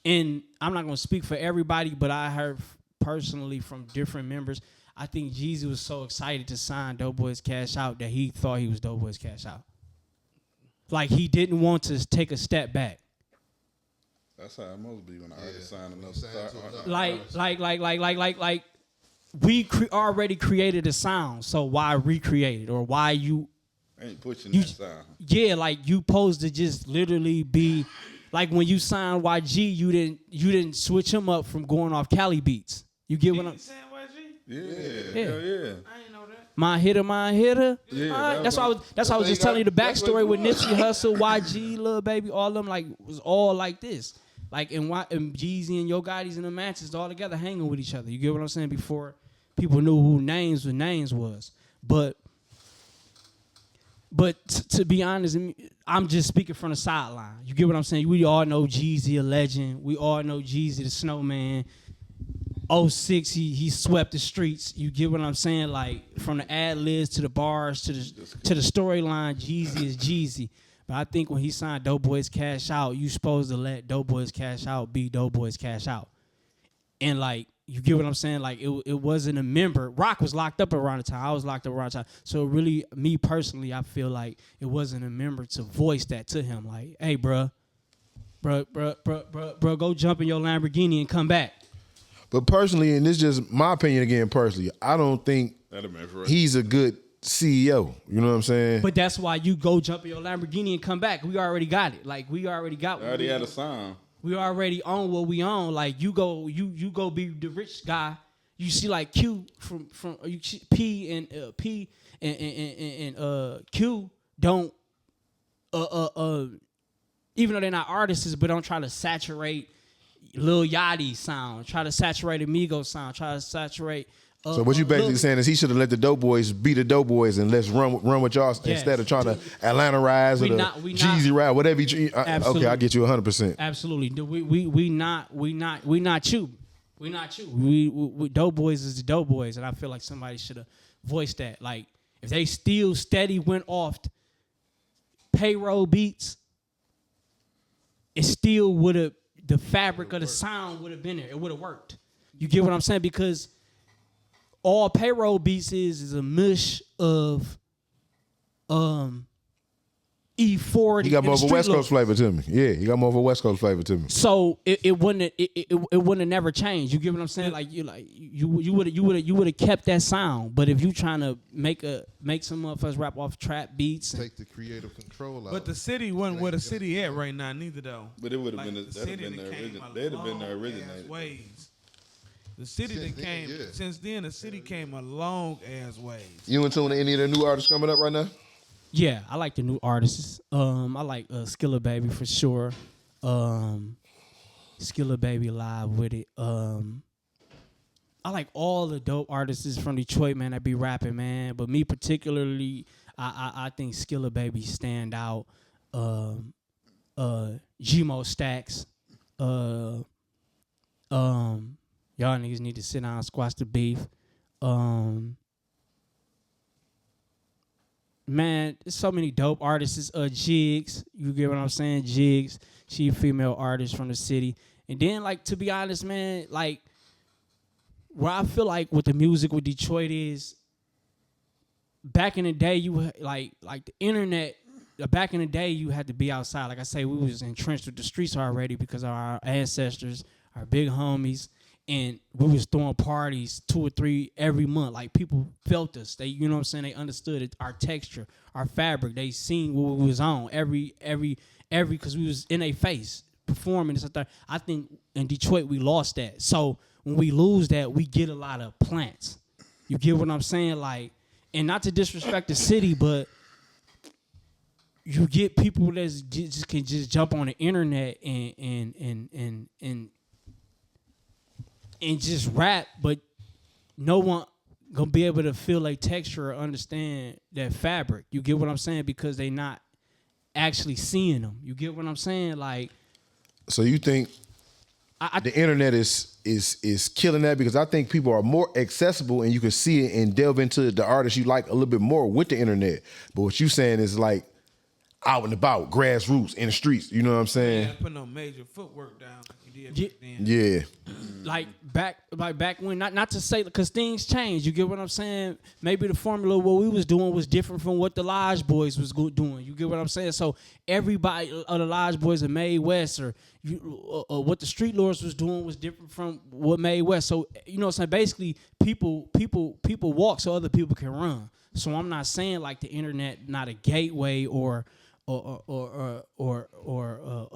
and I'm not going to speak for everybody, but I heard personally from different members, I think Jeezy was so excited to sign Doughboyz Cashout that he thought he was Doughboyz Cashout. Like, he didn't want to take a step back. That's how it must be when I already signed another Like, we already created a sound, so why recreate it? Or why you ain't pushing that sound. Yeah, like, you supposed to just literally be like, when you signed YG, you didn't switch him up from going off Cali beats. You get what I'm saying? Yeah. Yeah. I didn't know that. My hitter. Yeah, That's why I was just telling you the backstory with Nipsey Hussle, YG, Lil Baby, all of them, like, was all like this. Like, and Jeezy and Yo Gotti's and the Matches all together hanging with each other. You get what I'm saying? Before people knew who names was. But But to be honest, I'm just speaking from the sideline. You get what I'm saying? We all know Jeezy, a legend. We all know Jeezy, the Snowman. '06, he swept the streets. You get what I'm saying? Like from the ad libs to the bars to the storyline, Jeezy is Jeezy. But I think when he signed Doughboyz Cashout, you supposed to let Doughboyz Cashout be Doughboyz Cashout. And like, you get what I'm saying? Like it wasn't a member. Roc was locked up around the time. I was locked up around the time. So really, me personally, I feel like it wasn't a member to voice that to him. Like, hey, bro, go jump in your Lamborghini and come back. But personally, and this is just my opinion again personally, I don't think he's a good CEO. You know what I'm saying? But that's why you go jump in your Lamborghini and come back. We already got it. Like, we already got what already had a sign. We already own what we own. Like, you go be the rich guy. You see like Q from you see P and Q don't even though they're not artists, but don't try to saturate Lil Yachty sound, try to saturate Amigos sound, try to saturate. So what you basically saying is he should have let the Doughboys be the Doughboys and let's run with y'all instead of trying to Atlanta rise or the Jeezy ride, whatever. Okay, I get you 100%. Absolutely, we not you. We not you. We Doughboys is the Doughboys, and I feel like somebody should have voiced that. Like if they still steady went off payroll beats, it still would have. The fabric of the sound would have been there. It would have worked. You get what I'm saying? Because all payroll beats is a mush of E40. He got more of a West Coast flavor to me. Yeah, he got more of a West Coast flavor to me. So it wouldn't have never changed. You get what I'm saying? Like you would have kept that sound. But if you trying to make some motherfuckers rap off trap beats, take the creative control out. But the city wasn't where the city at right now, neither though. But it would have been the original. They'd have been the originator. Ways. The city that came since then. The city came a long ass ways. You in tune to any of the new artists coming up right now? Yeah, I like the new artists. I like Skilla Baby for sure. Skilla Baby live with it. I like all the dope artists from Detroit, man, that be rapping, man. But me particularly, I think Skilla Baby stand out. Gmo Stacks. Y'all niggas need to sit down and squash the beef. Man, there's so many dope artists. Jigs, you get what I'm saying? Jigs, she a female artist from the city. And then, like, to be honest, man, like, where I feel like with the music with Detroit is, back in the day, you like the internet. Back in the day, you had to be outside. Like I say, we was entrenched with the streets already because of our ancestors, our big homies. And we was throwing parties 2 or 3 every month. Like, people felt us. They, you know what I'm saying? They understood it, our texture, our fabric. They seen what we was on every, because we was in their face performing. I think in Detroit, we lost that. So when we lose that, we get a lot of plants. You get what I'm saying? Like, and not to disrespect the city, but you get people that just can just jump on the internet and just rap, but no one gonna be able to feel like texture or understand that fabric. You get what I'm saying? Because they not actually seeing them. You get what I'm saying? Like, so you think the internet is killing that? Because I think people are more accessible and you can see it and delve into the artists you like a little bit more with the internet. But what you saying is like out and about, grassroots, in the streets. You know what I'm saying? Yeah, put no major footwork down. Yeah. Like back when, not to say, because things change. You get what I'm saying? Maybe the formula what we was doing was different from what the Lodge Boys was doing. You get what I'm saying? So everybody, the Lodge Boys, or Made West, or what the Street Lords was doing was different from what Made West. So you know what I'm saying? Basically, people walk so other people can run. So I'm not saying like the internet not a gateway or a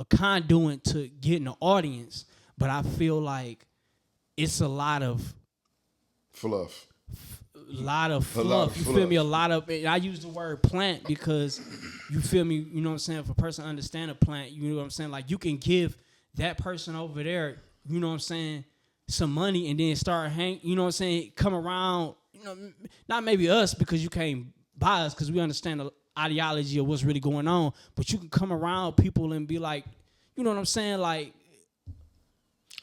conduit to getting an audience, but I feel like it's a lot of fluff. You feel me? A lot of. I use the word plant because you feel me. You know what I'm saying? If a person understand a plant, you know what I'm saying. Like you can give that person over there, you know what I'm saying, some money and then start you know what I'm saying, come around. You know, not maybe us because you can't buy us because we understand ideology of what's really going on. But you can come around people and be like, you know what I'm saying? Like,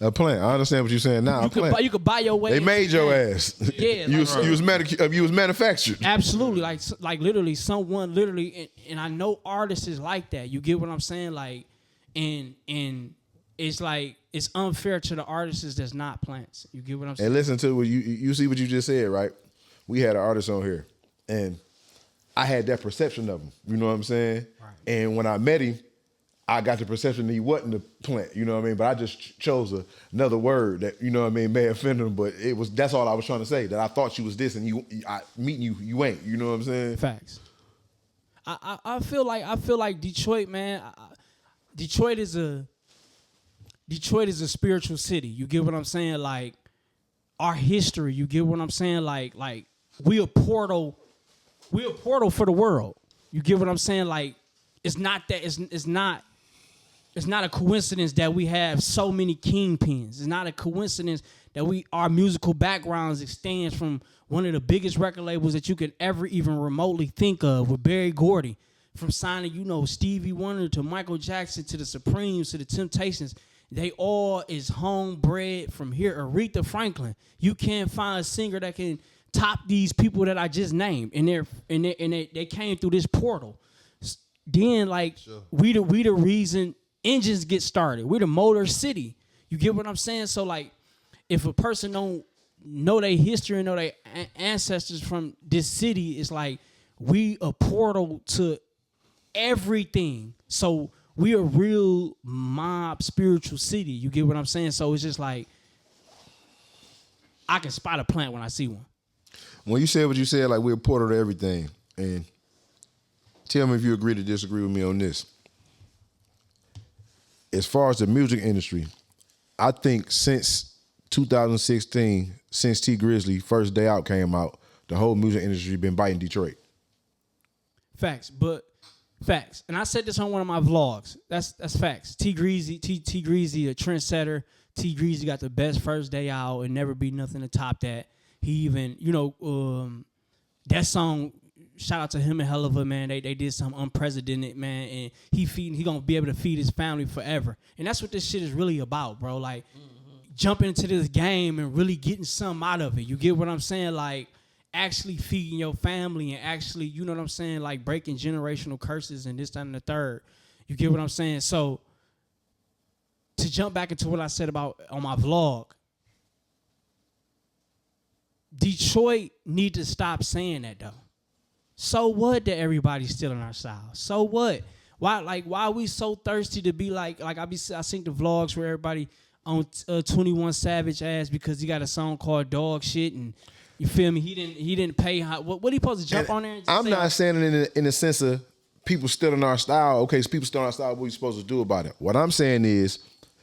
A plant. I understand what you're saying now. you could buy your way. They into made your that. ass. Yeah, you was manufactured. Absolutely, like literally, someone literally, and I know artists is like that. You get what I'm saying? Like, and it's like it's unfair to the artists that's not plants. You get what I'm saying? And listen to what you see what you just said, right? We had an artist on here, and I had that perception of him. You know what I'm saying? Right. And when I met him, I got the perception that he wasn't a plant, you know what I mean? But I just chose another word that, you know what I mean, may offend him, but that's all I was trying to say, that I thought you was this, and meeting you ain't, you know what I'm saying? Facts. I feel like Detroit, man. Detroit is a spiritual city. You get what I'm saying? Like, our history, you get what I'm saying? Like we a portal for the world. You get what I'm saying? Like, it's not a coincidence that we have so many kingpins. It's not a coincidence that our musical backgrounds extends from one of the biggest record labels that you could ever even remotely think of, with Berry Gordy, from signing, Stevie Wonder to Michael Jackson to the Supremes to the Temptations. They all is homebred from here. Aretha Franklin. You can't find a singer that can top these people that I just named, and they came through this portal. Then, like, sure. we the reason engines get started. We're the motor city. You get what I'm saying? So, like, if a person don't know their history and know their ancestors from this city, it's like we a portal to everything. So we a real mob spiritual city. You get what I'm saying? So it's just like I can spot a plant when I see one. When you said what you said, like, we're a portal to everything, and tell me if you agree to disagree with me on this. As far as the music industry, I think since 2016, since T Grizzly First Day Out came out, the whole music industry been biting Detroit. Facts. And I said this on one of my vlogs. That's facts. T Greasy, a trendsetter. T Greasy got the best First Day Out, and never be nothing to top that. He even, that song, shout out to him and Hell of a Man. They did something unprecedented, man, and he gonna be able to feed his family forever. And that's what this shit is really about, bro. Like, jumping into this game and really getting something out of it. You get what I'm saying? Like, actually feeding your family and actually, you know what I'm saying? Like, breaking generational curses and this, that, and the third. You get what I'm saying? So, to jump back into what I said about on my vlog, Detroit need to stop saying that, though. So what that everybody's stealing our style? So what? Why are we so thirsty to be like I seen the vlogs where everybody on 21 Savage ass because he got a song called Dog Shit, and you feel me? He didn't pay. What he supposed to jump on there? And just I'm not saying it in the sense of people stealing our style. Okay, so people stealing our style. What are you supposed to do about it? What I'm saying is,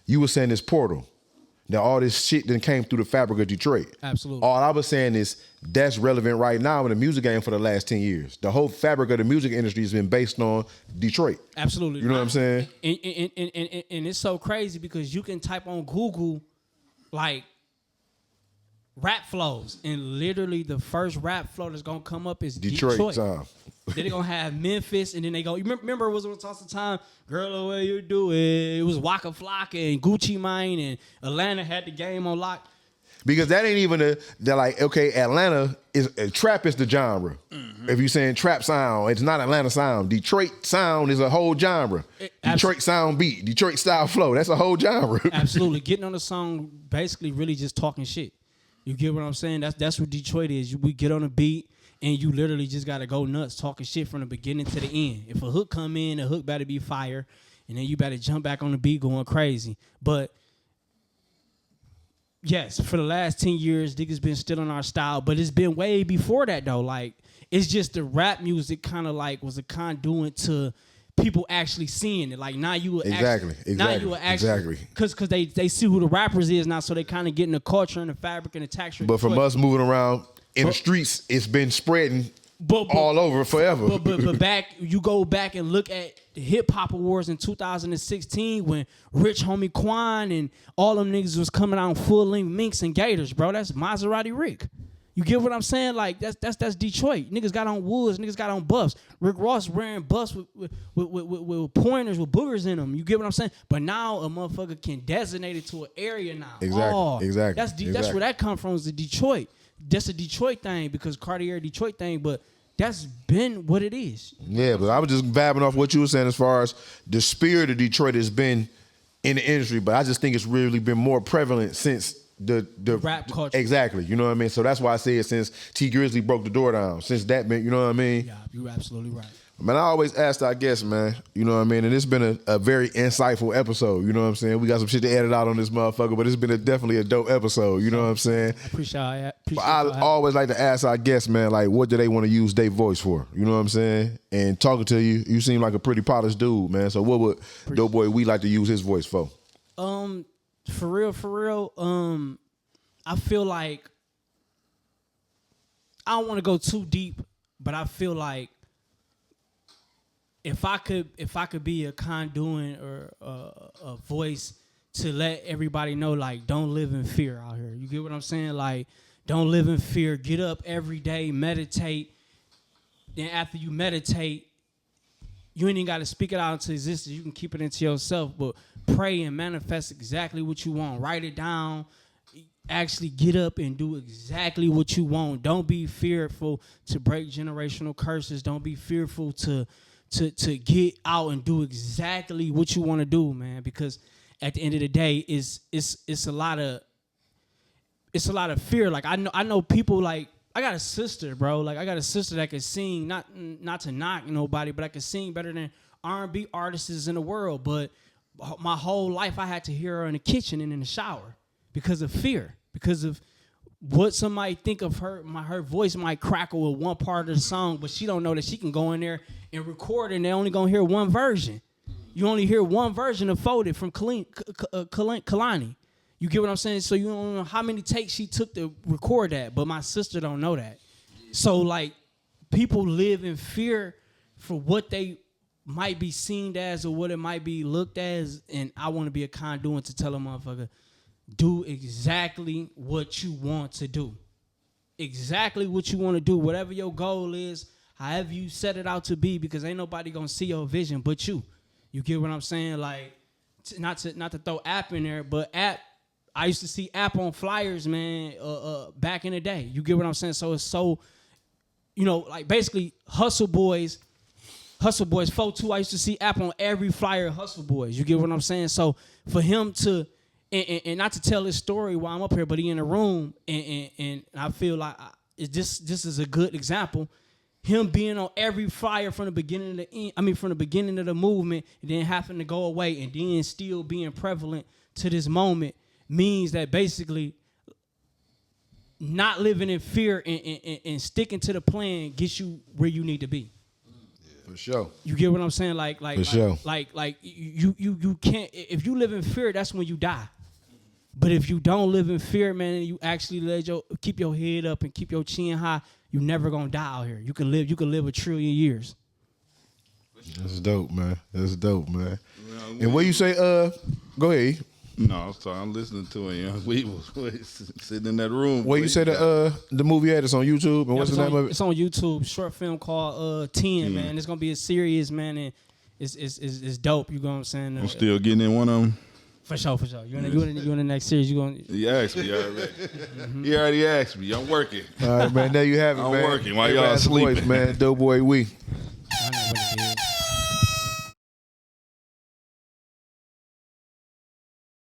you were saying this portal. Now, all this shit that came through the fabric of Detroit. Absolutely. All I was saying is that's relevant right now in the music game for the last 10 years. The whole fabric of the music industry has been based on Detroit. Absolutely. You know what I'm saying? And it's so crazy because you can type on Google, like, rap flows, and literally the first rap flow that's going to come up is Detroit. Time. Then they're going to have Memphis, and then they go, you remember it was toss the time, girl, the way you do it. It was Waka Flocka and Gucci Mane, and Atlanta had the game on lock. Because that ain't even they're like, okay, Atlanta trap is the genre. Mm-hmm. If you're saying trap sound, it's not Atlanta sound. Detroit sound is a whole genre. Detroit sound beat, Detroit style flow, that's a whole genre. Absolutely. Getting on the song, basically really just talking shit. You get what I'm saying? That's what Detroit is. We get on a beat, and you literally just got to go nuts talking shit from the beginning to the end. If a hook come in, the hook better be fire, and then you better jump back on the beat going crazy. But, yes, for the last 10 years, niggas been stealing our style, but it's been way before that, though. Like, it's just the rap music kind of like was a conduit to people actually seeing it. Like, now you will Exactly. Because they see who the rappers is now, so they kind of getting the culture and the fabric and the texture. But from us moving around in the streets, it's been spreading all over forever. But you go back and look at the Hip Hop Awards in 2016 when Rich Homie Quan and all them niggas was coming out in full length minks and gators, bro. That's Maserati Rick. You get what I'm saying? Like that's Detroit. Niggas got on woods. Niggas got on buffs. Rick Ross wearing buffs with pointers with boogers in them. You get what I'm saying? But now a motherfucker can designate it to an area now. Exactly. That's where that come from. Is the Detroit. That's a Detroit thing because Cartier Detroit thing. But that's been what it is. Yeah, but I was just vibing off what you were saying as far as the spirit of Detroit has been in the industry, but I just think it's really been more prevalent since the rap culture. Exactly. You know what I mean? So that's why I say it since T Grizzly broke the door down. Since that, man, you know what I mean? Yeah, you're absolutely right. Man, I always ask our guests, man, you know what I mean? And it's been a very insightful episode, you know what I'm saying? We got some shit to edit out on this motherfucker, but it's been definitely a dope episode, you know what I'm saying? I appreciate But I always like to ask our guests, man, like, what do they want to use their voice for? You know what I'm saying? And talking to you, you seem like a pretty polished dude, man. So what would Doughboy Wee like to use his voice for? For real, I feel like I don't want to go too deep, but I feel like if I could be a conduit or a voice to let everybody know, like, don't live in fear out here. You get what I'm saying? Like, don't live in fear. Get up every day, meditate. Then after you meditate, you ain't even got to speak it out into existence. You can keep it into yourself, but pray and manifest exactly what you want. Write it down. Actually get up and do exactly what you want. Don't be fearful to break generational curses. Don't be fearful to get out and do exactly what you want to do, man. Because at the end of the day, it's a lot of fear. Like I know people, like, I got a sister, bro. Like, I got a sister that can sing, not to knock nobody, but I can sing better than R&B artists in the world. But my whole life I had to hear her in the kitchen and in the shower because of fear, because of what somebody think of her. Her voice might crackle with one part of the song, but she don't know that she can go in there and record it, and they only gonna hear one version. You only hear one version of Folded from Kalani. You get what I'm saying? So you don't know how many takes she took to record that, but my sister don't know that. So, like, people live in fear for what they might be seen as or what it might be looked as, and I want to be a conduit to tell a motherfucker, do exactly what you want to do. Exactly what you want to do. Whatever your goal is, however you set it out to be, because ain't nobody going to see your vision but you. You get what I'm saying? Like, not to throw App in there, but I used to see App on flyers, man, back in the day. You get what I'm saying? So it's so, you know, like, basically Hustle Boys 4-2, I used to see App on every flyer of Hustle Boys. You get what I'm saying? So for him to, and not to tell his story while I'm up here, but he in the room, and I feel like this is a good example. Him being on every flyer from the beginning to the end, from the beginning of the movement, and then having to go away, and then still being prevalent to this moment, means that basically not living in fear and sticking to the plan gets you where you need to be. For sure. You get what I'm saying? Like you can't, if you live in fear, that's when you die. But if you don't live in fear, man, and you actually keep your head up and keep your chin high, you never gonna die out here. You can live 1 trillion years. That's dope, man. And what you say, go ahead. No, I'm listening to it. We was sitting in that room. What you say the movie at? It's on YouTube, and what's the name of it? It's on YouTube. Short film called 10, man. It's gonna be a series, man, and it's dope. You know what I'm saying? I'm still getting in one of them. For sure. You in the next series? You going? He asked me already. He already asked me. I'm working. All right, man. There you have it, man. I'm working while y'all sleeping, man. Doughboy Wee. I know what it is.